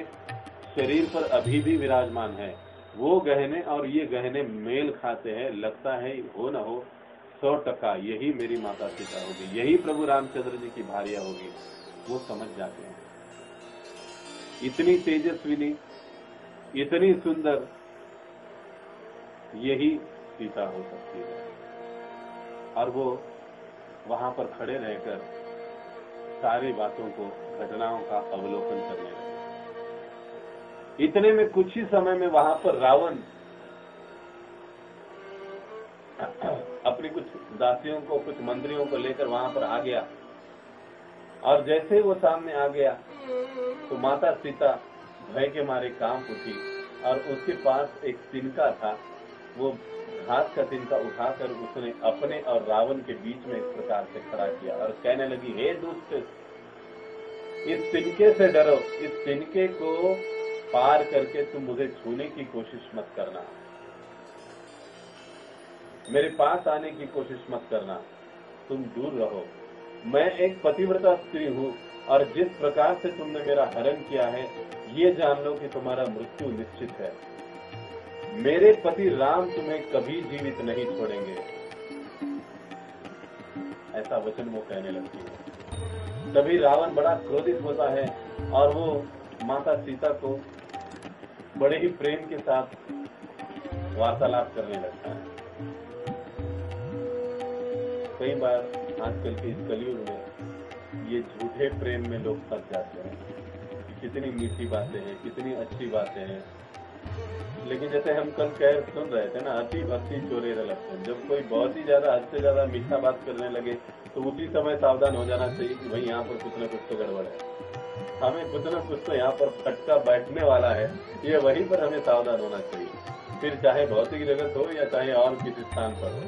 शरीर पर अभी भी विराजमान है। वो गहने और ये गहने मेल खाते हैं। लगता है हो न हो 100% यही मेरी माता सीता होगी, यही प्रभु रामचंद्र जी की भार्या होगी। वो समझ जाते हैं इतनी तेजस्विनी, इतनी सुंदर, यही सीता हो सकती है। और वो वहां पर खड़े रहकर सारी बातों को, घटनाओं का अवलोकन करने लगे। इतने में कुछ ही समय में वहां पर रावण अपनी कुछ दासियों को, कुछ मंत्रियों को लेकर वहां पर आ गया। और जैसे वो सामने आ गया तो माता सीता भय के मारे कांप उठी और उसके पास एक तिनका था। वो घास का तिनका उठाकर उसने अपने और रावण के बीच में इस प्रकार से खड़ा किया और कहने लगी, हे दुष्ट, इस तिनके से डरो, इस तिनके को पार करके तुम मुझे छूने की कोशिश मत करना, मेरे पास आने की कोशिश मत करना, तुम दूर रहो। मैं एक पतिव्रता स्त्री हूँ और जिस प्रकार से तुमने मेरा हरण किया है, ये जान लो कि तुम्हारा मृत्यु निश्चित है। मेरे पति राम तुम्हें कभी जीवित नहीं छोड़ेंगे। ऐसा वचन वो कहने लगती है। तभी रावण बड़ा क्रोधित होता है और वो माता सीता को बड़े ही प्रेम के साथ वार्तालाप करने लगता है। कई बार आजकल के इस कलयुग में ये झूठे प्रेम में लोग फंस जाते हैं। कितनी मीठी बातें हैं, कितनी अच्छी बातें हैं, लेकिन जैसे हम कल कह सुन रहे थे ना, अति भक्ति चोरेर लक्षण। जब कोई बहुत ही ज्यादा, हद से ज्यादा मीठा बात करने लगे तो उसी समय सावधान हो जाना चाहिए कि भाई यहाँ पर कुछ न कुछ तो गड़बड़ है, हमें कुछ न कुछ तो यहाँ पर फटका बैठने वाला है। ये वहीं पर हमें सावधान होना चाहिए, फिर चाहे भौतिक जगत हो या चाहे और किसी स्थान पर हो।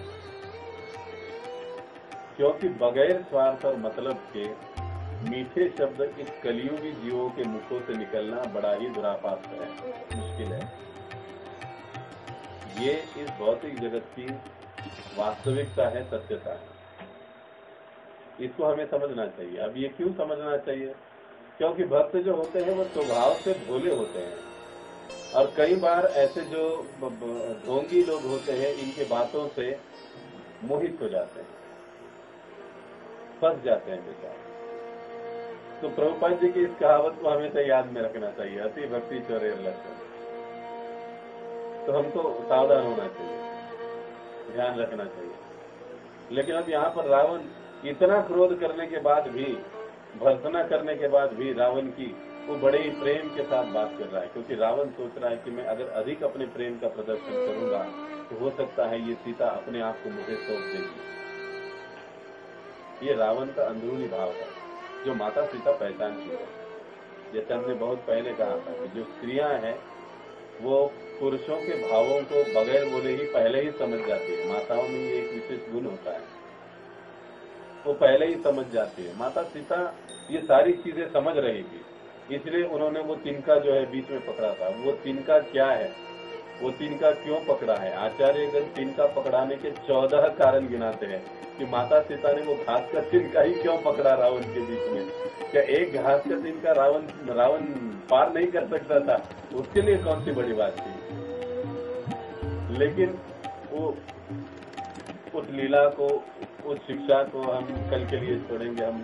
क्योंकि बगैर स्वार्थ और मतलब के मीठे शब्द इस कलियुगी जीवों के मुखों से निकलना बड़ा ही दुरापात है, मुश्किल है। ये इस भौतिक जगत की वास्तविकता है, सत्यता है। इसको हमें समझना चाहिए। अब ये क्यों समझना चाहिए? क्योंकि भक्त जो होते हैं वो स्वभाव से भोले होते हैं और कई बार ऐसे जो ढोंगी लोग होते हैं इनके बातों से मोहित हो जाते हैं, फंस जाते हैं बेचारे। तो प्रभुपाद जी की इस कहावत को हमेशा याद में रखना चाहिए, अति भक्ति चोरेर लक्षण। तो हमको सावधान होना चाहिए, ध्यान रखना चाहिए। लेकिन अब यहाँ पर रावण इतना क्रोध करने के बाद भी, भर्त्सना करने के बाद भी रावण की वो बड़े ही प्रेम के साथ बात कर रहा है। क्योंकि रावण सोच रहा है कि मैं अगर अधिक अपने प्रेम का प्रदर्शन करूंगा तो हो सकता है ये सीता अपने आप को मुझे सौंप देगी। ये रावण का अंदरूनी भाव है जो माता सीता पहचानती है। जैसे हमने बहुत पहले कहा था कि जो स्त्रियां हैं वो पुरुषों के भावों को बगैर बोले ही पहले ही समझ जाती है। माताओं में ये एक विशेष गुण होता है, वो पहले ही समझ जाती है। माता सीता ये सारी चीजें समझ रही थी, इसलिए उन्होंने वो तिनका जो है बीच में पकड़ा था। वो तिनका क्या है, वो तिनका क्यों पकड़ा है? आचार्यगण तिनका पकड़ाने के 14 कारण गिनाते हैं कि माता सीता ने वो घास का तिनका ही क्यों पकड़ा रावण के बीच में। क्या एक घास का तिनका रावण पार नहीं कर सकता था? उसके लिए कौन सी बड़ी बात थी? लेकिन वो उस लीला को, उस शिक्षा को हम कल के लिए छोड़ेंगे, हम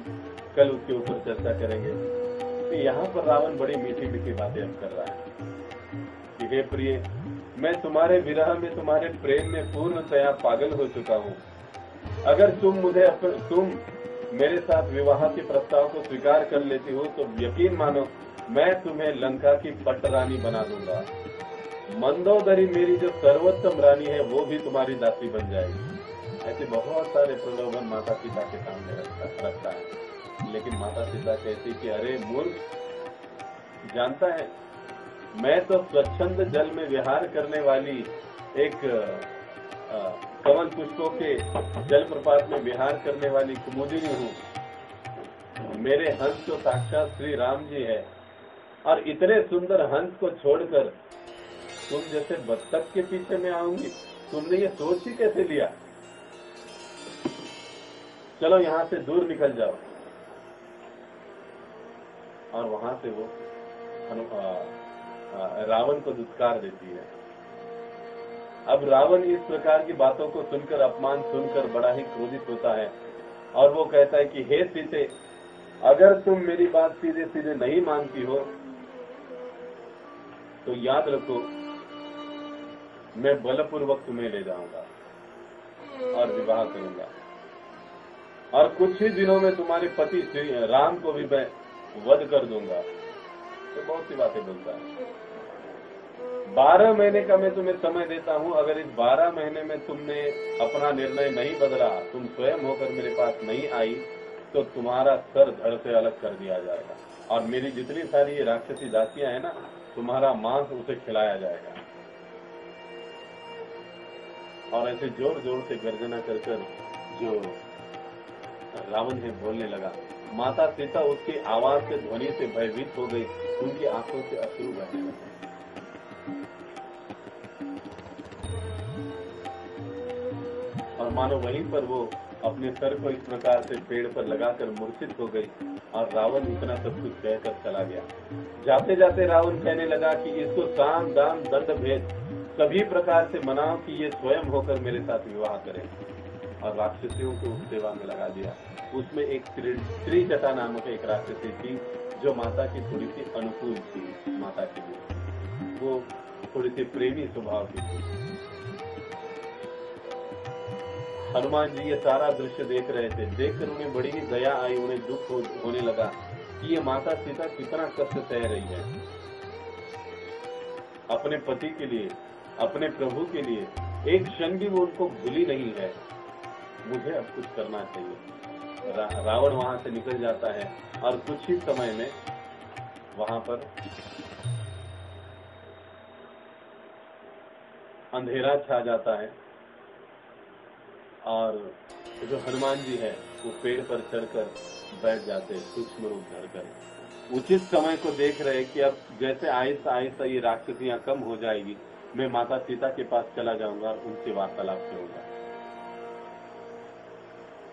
कल उसके ऊपर चर्चा करेंगे। तो यहाँ पर रावण बड़ी मीठी मीठी बातें अब कर रहा है कि हे प्रिय, मैं तुम्हारे विरह में, तुम्हारे प्रेम में पूर्णतया पागल हो चुका हूँ। अगर तुम मेरे साथ विवाह के प्रस्ताव को स्वीकार कर लेती हो तो यकीन मानो मैं तुम्हें लंका की पट्टरानी बना दूंगा। मंदोदरी मेरी जो सर्वोत्तम रानी है वो भी तुम्हारी दासी बन जाएगी। ऐसे बहुत सारे प्रलोभन माता पिता के सामने रखता है, लेकिन माता पिता कहती कि अरे मूर्ख, जानता है मैं तो स्वच्छंद जल में विहार करने वाली एक कमल पुष्पों के जलप्रपात में विहार करने वाली कुमुदिनी हूँ। मेरे हंस तो साक्षात श्री राम जी है, और इतने सुंदर हंस को छोड़कर तुम जैसे बत्तख के पीछे में आऊंगी, तुमने ये सोच ही कैसे लिया? चलो यहाँ से दूर निकल जाओ। और वहां से वो रावण को दुत्कार देती है। अब रावण इस प्रकार की बातों को सुनकर, अपमान सुनकर बड़ा ही क्रोधित होता है, और वो कहता है कि हे सीते, अगर तुम मेरी बात सीधे सीधे नहीं मानती हो तो याद रखो, मैं बलपूर्वक तुम्हें ले जाऊंगा और विवाह करूंगा, और कुछ ही दिनों में तुम्हारे पति श्री राम को भी मैं वध कर दूंगा। तो बहुत सी बातें बोलता है। 12 महीने का मैं तुम्हें समय देता हूं, अगर इस 12 महीने में तुमने अपना निर्णय नहीं बदला, तुम स्वयं होकर मेरे पास नहीं आई, तो तुम्हारा सर धड़ से अलग कर दिया जाएगा, और मेरी जितनी सारी ये राक्षसी दासियां हैं ना, तुम्हारा मांस उसे खिलाया जाएगा। और ऐसे जोर जोर से गर्जना कर जो रावण है बोलने लगा। माता सीता उसकी आवाज से, ध्वनि से भयभीत हो गई, उनकी आंखों से अश्रु बहने लगे। और मानो वहीं पर वो अपने सर को इस प्रकार से पेड़ पर लगाकर मूर्छित हो गई, और रावण इतना सब कुछ कहकर चला गया। जाते जाते रावण कहने लगा कि इसको साम दाम दंड भेद सभी प्रकार से मनाओ कि ये स्वयं होकर मेरे साथ विवाह करे। और राक्षसियों को उस सेवा में लगा दिया। उसमें एक स्त्री जटा नामक एक राक्षसी थी, जो माता की थोड़ी सी अनुकूल थी, माता के लिए वो थोड़ी सी प्रेमी स्वभाव की थी। हनुमान जी ये सारा दृश्य देख रहे थे। देखकर उन्हें बड़ी ही दया आई, उन्हें दुख होने लगा कि ये माता सीता कितना कष्ट सह रही है अपने पति के लिए, अपने प्रभु के लिए। एक क्षण भी वो उनको भूली नहीं है। मुझे अब कुछ करना चाहिए। रावण वहां से निकल जाता है, और कुछ ही समय में वहां पर अंधेरा छा जाता है, और जो हनुमान जी है वो पेड़ पर चढ़कर बैठ जाते हैं, सूक्ष्म रूप धरकर। उचित समय को देख रहे कि अब जैसे आहिस्ता आहिस्ता ये राक्षसियां कम हो जाएगी, मैं माता सीता के पास चला जाऊंगा और उनसे वार्तालाप करूंगा।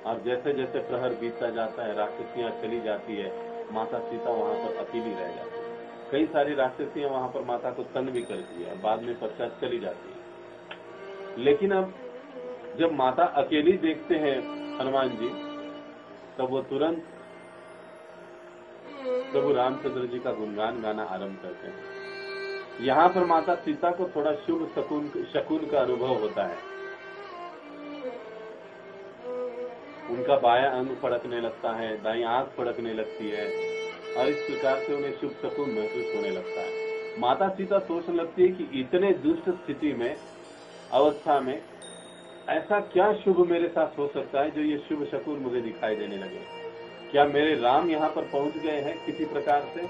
और जैसे जैसे प्रहर बीतता जाता है, राक्षसियां चली जाती है, माता सीता वहां पर अकेली रह जाती है। कई सारी राक्षसियां वहां पर माता को तंग भी करती है, बाद में पश्चात चली जाती है। लेकिन अब जब माता अकेली देखते हैं हनुमान जी, तब वो तुरंत प्रभु रामचंद्र जी का गुणगान गाना आरंभ करते हैं। यहाँ पर माता सीता को थोड़ा शुभ शकुन का अनुभव होता है। उनका बायां अंग फड़कने लगता है, दाईं आंख फड़कने लगती है, और इस प्रकार से उन्हें शुभ शकुन महसूस होने लगता है। माता सीता सोचने लगती है कि इतने दुष्ट स्थिति में, अवस्था में ऐसा क्या शुभ मेरे साथ हो सकता है जो ये शुभ शकुन मुझे दिखाई देने लगे। क्या मेरे राम यहाँ पर पहुंच गए हैं किसी प्रकार से?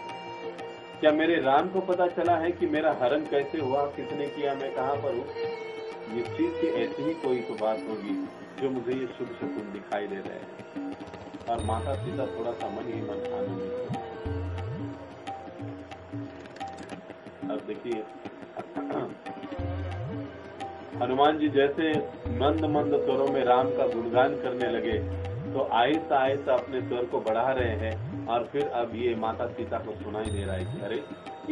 क्या मेरे राम को पता चला है कि मेरा हरण कैसे हुआ, किसने किया, मैं कहाँ पर हूँ? निश्चित की ऐसी ही कोई तो बात होगी जो मुझे ये शुभ शकुन दिखाई दे रहे हैं। और माता सीता थोड़ा सा मन ही मन आनंदित हो। अब देखिए हनुमान जी जैसे मंद मंद स्वरों में राम का गुणगान करने लगे, तो आहिस्ता आहिस्ता अपने स्वर को बढ़ा रहे हैं, और फिर अब ये माता सीता को सुनाई दे रहा है कि अरे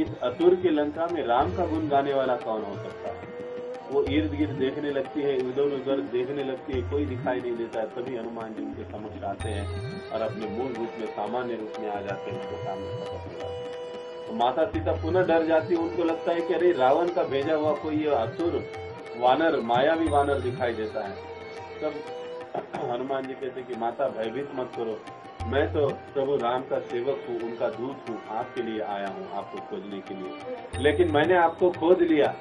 इस असुर की लंका में राम का गुण गाने वाला कौन हो सकता है। वो इर्द गिर्द देखने लगती है, इधर उधर देखने लगती है, कोई दिखाई नहीं देता है। तभी हनुमान जी उनके समक्ष आते हैं और अपने मूल रूप में, सामान्य रूप में आ जाते हैं, उनके सामने प्रकट हो जाते हैं। तो माता सीता पुनः डर जाती है। उनको लगता है कि अरे रावण का भेजा हुआ कोई ये असुर वानर, मायावी वानर दिखाई देता है। तब हनुमान जी कहते कि माता भयभीत मत करो, मैं तो प्रभु राम का सेवक हूँ, उनका दूत हूँ, आपके लिए आया हूँ, आपको खोजने के लिए। लेकिन मैंने आपको खोज लिया,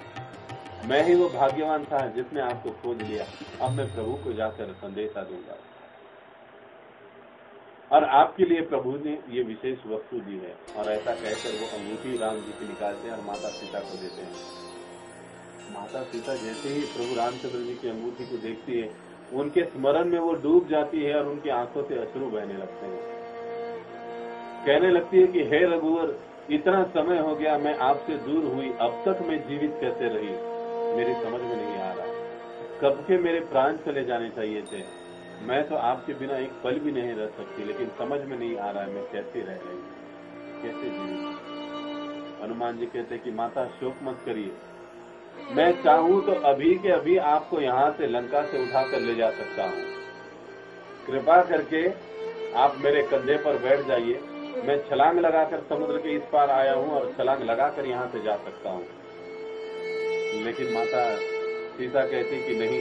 मैं ही वो भाग्यवान था जिसने आपको खोज लिया। अब मैं प्रभु को जाकर संदेशा दूंगा और आपके लिए प्रभु ने ये विशेष वस्तु दी है। और ऐसा कहकर वो अंगूठी राम जी की निकालते हैं और माता सीता को देते हैं। माता सीता जैसे ही प्रभु रामचंद्र जी की अंगूठी को देखती है, उनके स्मरण में वो डूब जाती है और उनकी आंखों से अश्रु बहने लगते हैं। कहने लगती है कि हे रघुवर, इतना समय हो गया मैं आपसे दूर हुई, अब तक मैं जीवित कैसे रही, मेरी समझ में नहीं आ रहा। कब के मेरे प्राण चले जाने चाहिए थे, मैं तो आपके बिना एक पल भी नहीं रह सकती, लेकिन समझ में नहीं आ रहा है मैं कैसे रह रही, कैसे जीवित। हनुमान जी कहते कि माता शोक मत करिए, मैं चाहूं तो अभी के अभी आपको यहाँ से लंका से उठाकर ले जा सकता हूँ। कृपा करके आप मेरे कंधे पर बैठ जाइए, मैं छलांग लगाकर समुद्र के इस पार आया हूँ और छलांग लगाकर यहाँ से जा सकता हूँ। लेकिन माता सीता कहती कि नहीं,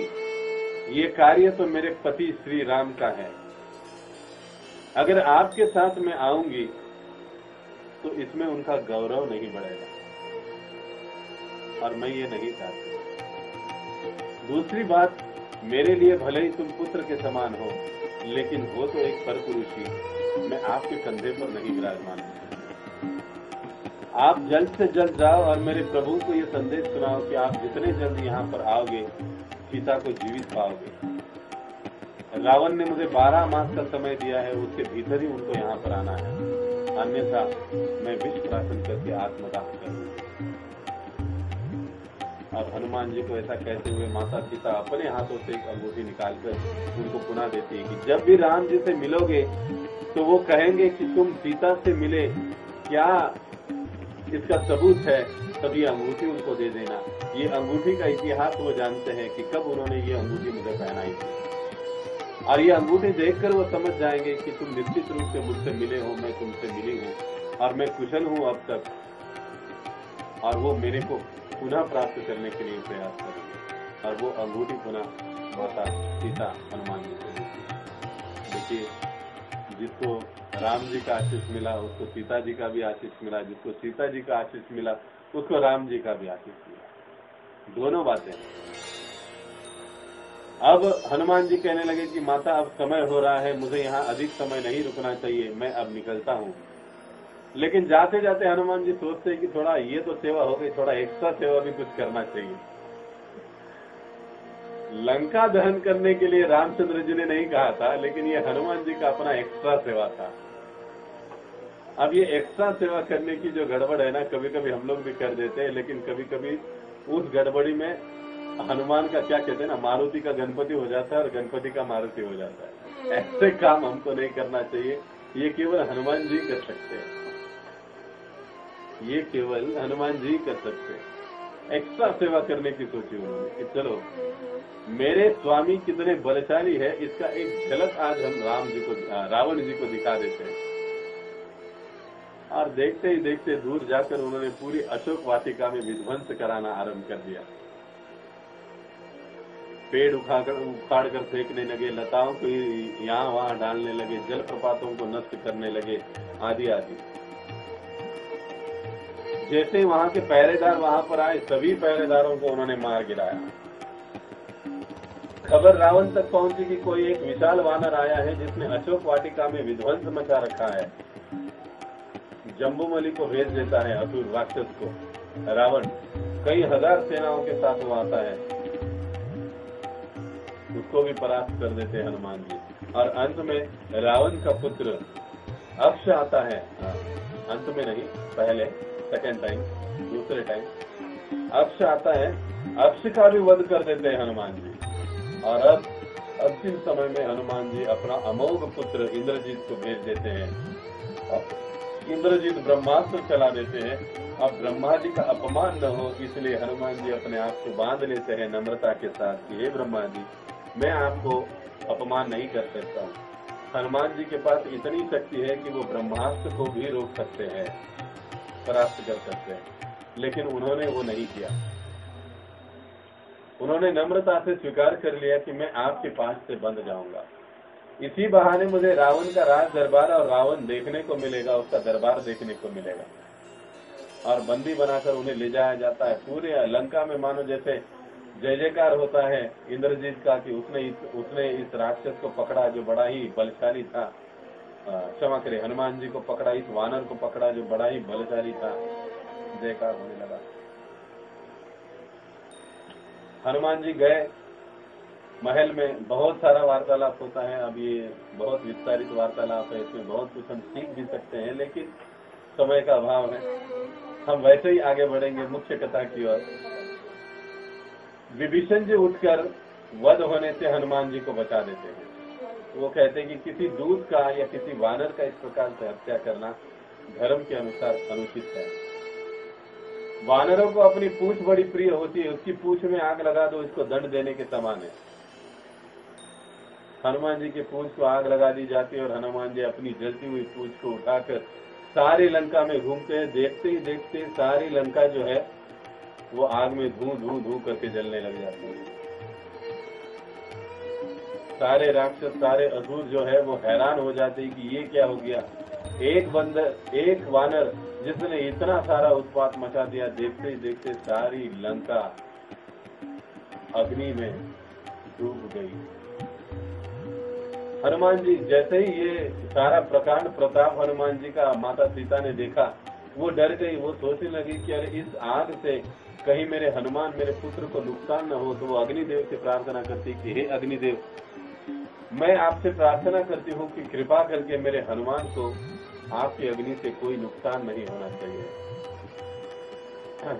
ये कार्य तो मेरे पति श्री राम का है। अगर आपके साथ मैं आऊंगी तो इसमें उनका गौरव नहीं बढ़ेगा और मैं ये नहीं चाहती। दूसरी बात, मेरे लिए भले ही तुम पुत्र के समान हो, लेकिन हो तो एक परपुरुष ही, मैं आपके कंधे पर नहीं विराजमान हूं। आप जल्द से जल्द जाओ और मेरे प्रभु को ये संदेश सुनाओ कि आप जितने जल्द यहाँ पर आओगे सीता को जीवित पाओगे। रावण ने मुझे 12 मास का समय दिया है, उसके भीतर ही उनको यहाँ पर आना है, अन्यथा मैं विष प्राशन करके आत्मदाह करूंगी। और हनुमान जी को ऐसा कहते हुए माता सीता अपने हाथों से एक अंगूठी निकालकर उनको पुनः देती है कि जब भी राम जी से मिलोगे तो वो कहेंगे कि तुम सीता से मिले, क्या इसका सबूत है, तब ये अंगूठी उनको दे देना। ये अंगूठी का इतिहास वो जानते हैं कि कब उन्होंने ये अंगूठी मुझे पहनाई थी, और ये अंगूठी देखकर वो समझ जाएंगे कि तुम निश्चित रूप से मुझसे मिले हो, मैं तुमसे मिली हूँ और मैं कुशल हूँ अब तक, और वो मेरे को पुनः प्राप्त करने के लिए प्रयास करेंगे। और वो अंगूठी पुनः माता सीता हनुमान जी को देती। देखिए, जिसको राम जी का आशीष मिला उसको सीता जी का भी आशीष मिला, जिसको सीता जी का आशीष मिला उसको राम जी का भी आशीष मिला, दोनों बातें। अब हनुमान जी कहने लगे कि माता अब समय हो रहा है, मुझे यहाँ अधिक समय नहीं रुकना चाहिए, मैं अब निकलता हूँ। लेकिन जाते जाते हनुमान जी सोचते हैं कि थोड़ा ये तो सेवा हो गई, थोड़ा एक्स्ट्रा सेवा भी कुछ करना चाहिए। लंका दहन करने के लिए रामचंद्र जी ने नहीं कहा था, लेकिन ये हनुमान जी का अपना एक्स्ट्रा सेवा था। अब ये एक्स्ट्रा सेवा करने की जो गड़बड़ है ना, कभी कभी हम लोग भी कर देते हैं, लेकिन कभी कभी उस गड़बड़ी में हनुमान का क्या कहते हैं ना, मारुति का गणपति हो जाता है और गणपति का मारुति हो जाता है। ऐसे काम हमको नहीं करना चाहिए, ये केवल हनुमान जी कर सकते हैं, ये केवल हनुमान जी कर सकते हैं। एक्स्ट्रा सेवा करने की सोची उन्होंने कि चलो मेरे स्वामी कितने बलशाली है, इसका एक झलक आज हम रावण जी को दिखा देते हैं। और देखते ही देखते दूर जाकर उन्होंने पूरी अशोक वाटिका में विध्वंस कराना आरंभ कर दिया। पेड़ उखाड़ कर फेंकने लगे, लताओं को यहाँ वहां डालने लगे, जलप्रपातों को नष्ट करने लगे, आदि आदि। जैसे वहां के पहरेदार वहां पर आए, सभी पहरेदारों को उन्होंने मार गिराया। खबर रावण तक पहुंची कि कोई एक विशाल वानर आया है जिसने अशोक वाटिका में विध्वंस मचा रखा है। जम्बूमलि को भेज देता है असुर राक्षस को रावण, कई हजार सेनाओं के साथ वो आता है, उसको भी परास्त कर देते हैं हनुमान जी। और अंत में रावण का पुत्र अक्ष आता है, अंत में नहीं, पहले सेकेंड टाइम, दूसरे टाइम अक्ष आता है, अक्ष का भी वध कर देते हैं हनुमान जी। और अब अंतिम समय में हनुमान जी अपना अमोघ पुत्र इंद्रजीत को भेज देते हैं। इंद्रजीत ब्रह्मास्त्र चला देते हैं। अब ब्रह्मा जी का अपमान न हो, इसलिए हनुमान जी अपने आप को बांध लेते हैं नम्रता के साथ कि हे ब्रह्मा जी, मैं आपको अपमान नहीं कर सकता हूँ। हनुमान जी के पास इतनी शक्ति है कि वो ब्रह्मास्त्र को भी रोक सकते हैं, परास्त कर सकते हैं, लेकिन उन्होंने वो नहीं किया। उन्होंने नम्रता से स्वीकार कर लिया कि मैं आपके पास से बंध जाऊंगा, इसी बहाने मुझे रावण का राज दरबार और रावण देखने को मिलेगा, उसका दरबार देखने को मिलेगा। और बंदी बनाकर उन्हें ले जाया जाता है। पूरे लंका में मानो जैसे जय जयकार होता है इंद्रजीत का कि उसने इस राक्षस को पकड़ा जो बड़ा ही बलशाली था। क्षमा करें, हनुमान जी को पकड़ा, इस वानर को पकड़ा जो बड़ा ही बलशाली था। जयकार होने लगा। हनुमान जी गए महल में, बहुत सारा वार्तालाप होता है। अब ये बहुत विस्तारित वार्तालाप है, इसमें बहुत कुछ हम सीख भी सकते हैं, लेकिन समय का अभाव है। हम वैसे ही आगे बढ़ेंगे मुख्य कथा की ओर। विभीषण जी उठकर वध होने से हनुमान जी को बचा देते हैं। वो कहते हैं कि किसी दूत का या किसी वानर का इस प्रकार से हत्या करना धर्म के अनुसार अनुचित है। वानरों को अपनी पूंछ बड़ी प्रिय होती है, उसकी पूंछ में आग लगा दो, इसको दंड देने के समान है। हनुमान जी के पूंछ को आग लगा दी जाती है और हनुमान जी अपनी जलती हुई पूंछ को उठाकर सारी लंका में घूमते हैं। देखते ही देखते सारी लंका जो है वो आग में धू धू धू करके जलने लग जाती है। सारे राक्षस, सारे असुर जो है वो हैरान हो जाते हैं कि ये क्या हो गया। एक वानर जिसने इतना सारा उत्पात मचा दिया, देखते ही देखते सारी लंका अग्नि में डूब गई। हनुमान जी जैसे ही ये सारा प्रकांड प्रताप हनुमान जी का माता सीता ने देखा, वो डर गई। वो सोचने लगी कि अरे इस आग से कहीं मेरे हनुमान, मेरे पुत्र को नुकसान न हो। तो वो अग्निदेव से प्रार्थना करती कि हे अग्निदेव, मैं आपसे प्रार्थना करती हूँ कि कृपा करके मेरे हनुमान को आपकी अग्नि से कोई नुकसान नहीं होना चाहिए।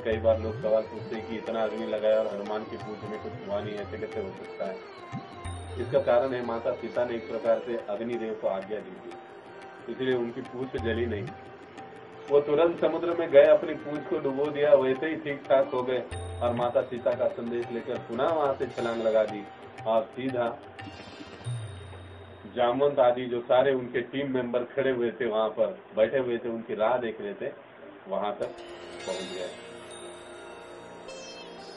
कई बार लोग सवाल पूछते हैं कि इतना अग्नि लगाया और हनुमान की पूंछ में कुछ हुआ नहीं, ऐसे कैसे हो सकता है। इसका कारण है माता सीता ने एक प्रकार से अग्निदेव को आज्ञा दी थी, इसलिए उनकी पूंछ जली नहीं। वो तुरंत समुद्र में गए, अपनी पूंछ को डुबो दिया, वैसे ही ठीक ठाक हो गए और माता सीता का संदेश लेकर पुनः वहां से छलांग लगा दी और सीधा जामवंत आदि जो सारे उनके टीम मेंबर खड़े हुए थे, वहां पर बैठे हुए थे, उनकी राह देख रहे थे, वहां तक पहुंच गए।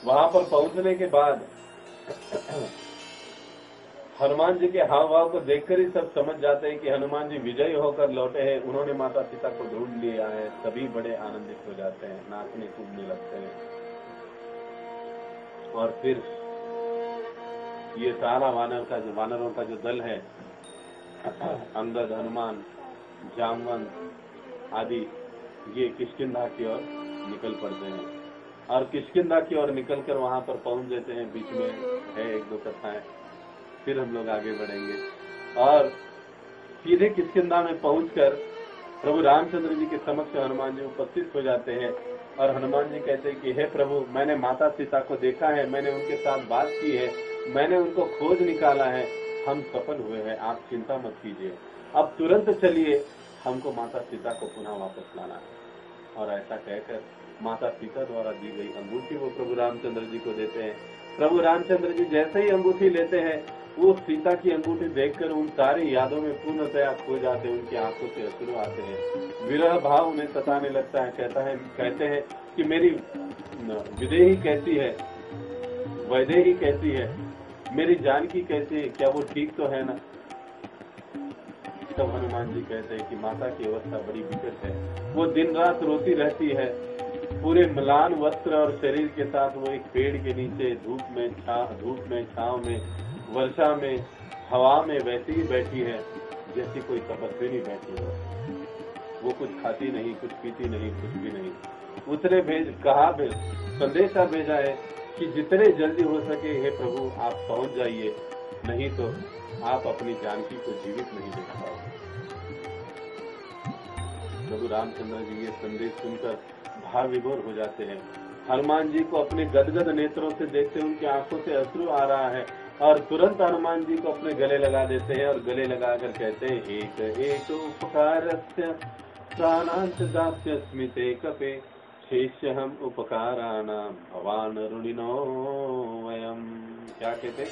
वहां पर पहुंचने के बाद हनुमान जी के हाव भाव को देखकर ही सब समझ जाते हैं कि हनुमान जी विजयी होकर लौटे हैं। उन्होंने माता सीता को ढूंढ लिया है। सभी बड़े आनंदित हो जाते हैं, नाचने कूदने लगते हैं। और फिर ये सारा वानरों का जो दल है, अंगद, हनुमान, जामवंत आदि, ये किष्किंधा की ओर निकल पड़ते हैं और किष्किंधा की ओर निकलकर वहां पर पहुंच जाते हैं। बीच में है एक दो कथाएं, फिर हम लोग आगे बढ़ेंगे। और सीधे किष्किंधा में पहुंचकर प्रभु रामचंद्र जी के समक्ष हनुमान जी उपस्थित हो जाते हैं और हनुमान जी कहते हैं कि हे प्रभु, मैंने माता सीता को देखा है, मैंने उनके साथ बात की है, मैंने उनको खोज निकाला है, हम सफल हुए हैं, आप चिंता मत कीजिए, अब तुरंत चलिए, हमको माता सीता को पुनः वापस लाना है। और ऐसा कहकर माता सीता द्वारा दी गई अंगूठी वो प्रभु रामचंद्र जी को देते हैं। प्रभु रामचंद्र जी जैसे ही अंगूठी लेते हैं, वो सीता की अंगूठी देखकर उन सारी यादों में पूर्णतया खो जाते हैं। उनकी आंखों से अश्रु आते हैं, विरह भाव उन्हें सताने लगता है। कहते हैं कि मेरी विदेही कैसी है, वैदेही कैसी है, मेरी जानकी कैसी है, क्या वो ठीक तो है ना। तब हनुमान जी कहते हैं कि माता की अवस्था बड़ी विकट है, वो दिन रात रोती रहती है, पूरे म्लान वस्त्र और शरीर के साथ वो एक पेड़ के नीचे धूप में, छांव में, वर्षा में, हवा में वैसी ही बैठी है जैसी कोई तपस्विनी बैठी हो। वो कुछ खाती नहीं, कुछ पीती नहीं, कुछ भी नहीं। उसने संदेशा भेजा है कि जितने जल्दी हो सके हे प्रभु आप पहुंच जाइए, नहीं तो आप अपनी जानकी को जीवित नहीं देख पाओगे। प्रभु रामचंद्र जी ये संदेश सुनकर भाव विभोर हो जाते हैं। हनुमान जी को अपने गदगद नेत्रों से देखते, उनकी आंखों से अश्रु आ रहा है और तुरंत हनुमान जी को अपने गले लगा देते हैं और गले लगाकर कहते हैं, एक एक उपकारस्य प्राणांत दास्य स्मिते कपे शेष्य हम उपकाराणाम भवान ऋणिनो वयम। क्या कहते,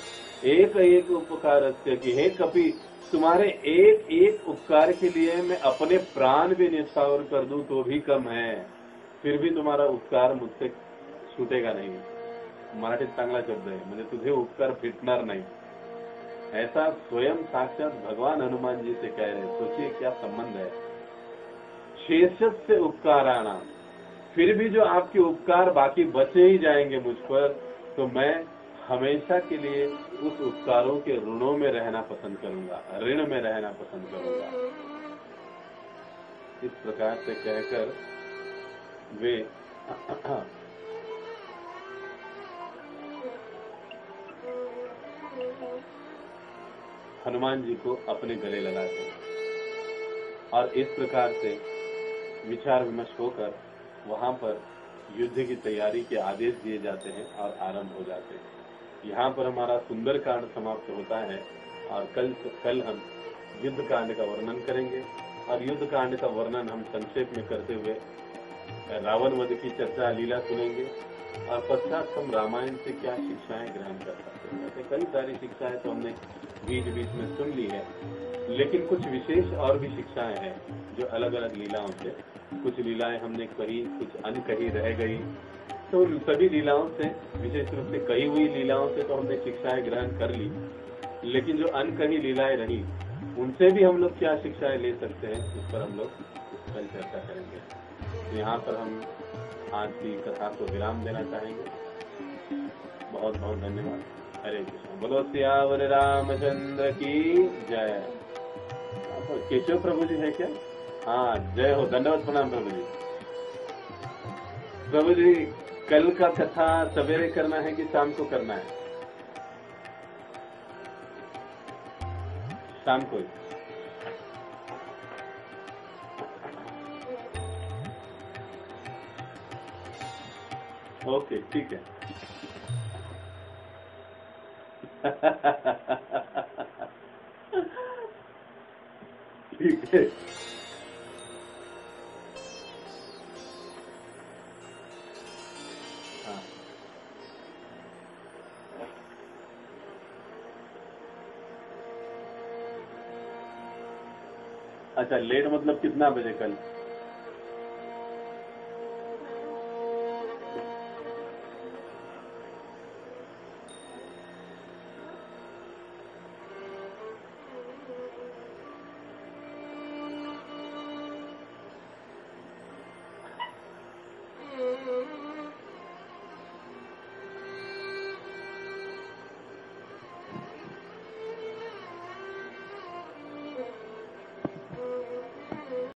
एक एक उपकारस्य की हे कपि, तुम्हारे एक एक उपकार के लिए मैं अपने प्राण भी न्यौछावर कर दूं तो भी कम है, फिर भी तुम्हारा उपकार मुझसे छूटेगा नहीं। मराठीत चांगला शब्द है, म्हणजे तुझे उपकार फिटणार नहीं। ऐसा स्वयं साक्षात भगवान हनुमान जी से कह रहे। सोचिए क्या संबंध है। शेषस्य उपकाराणाम, फिर भी जो आपके उपकार बाकी बचे ही जाएंगे मुझ पर, तो मैं हमेशा के लिए उस उपकारों के ऋणों में रहना पसंद करूंगा, ऋण में रहना पसंद करूंगा। इस प्रकार से कहकर वे हनुमान जी को अपने गले लगाते हैं और इस प्रकार से विचार विमर्श होकर वहां पर युद्ध की तैयारी के आदेश दिए जाते हैं और आरंभ हो जाते हैं। यहाँ पर हमारा सुंदर कांड समाप्त होता है और कल हम युद्ध कांड का वर्णन करेंगे और युद्ध कांड का वर्णन हम संक्षेप में करते हुए रावण वध की चर्चा लीला सुनेंगे और पश्चात हम रामायण से क्या शिक्षाएं ग्रहण कर सकते हैं। ऐसे कई सारी शिक्षाएं तो हमने बीच बीच में सुन ली है, लेकिन कुछ विशेष और भी शिक्षाएं हैं जो अलग अलग लीलाओं से, कुछ लीलाएं हमने कही, कुछ अनकही रह गई, तो उन सभी लीलाओं से, विशेष रूप से कही हुई लीलाओं से तो हमने शिक्षाएं ग्रहण कर ली, लेकिन जो अनकही लीलाएं रही उनसे भी हम लोग क्या शिक्षाएं ले सकते हैं, उस पर हम लोग कल चर्चा करेंगे। तो यहाँ पर हम आज की कथा को विराम देना चाहेंगे। बहुत बहुत धन्यवाद। हरे कृष्ण। बोलो सियावर रामचंद्र की जय। केशव प्रभु जी है क्या? हाँ, जय हो। दंडवत प्रणाम प्रभु जी। प्रभु जी, कल का कथा सवेरे करना है कि शाम को करना है? शाम को। ओके, ठीक है। ठीक है। हाँ। अच्छा, लेट मतलब कितना बजे कल?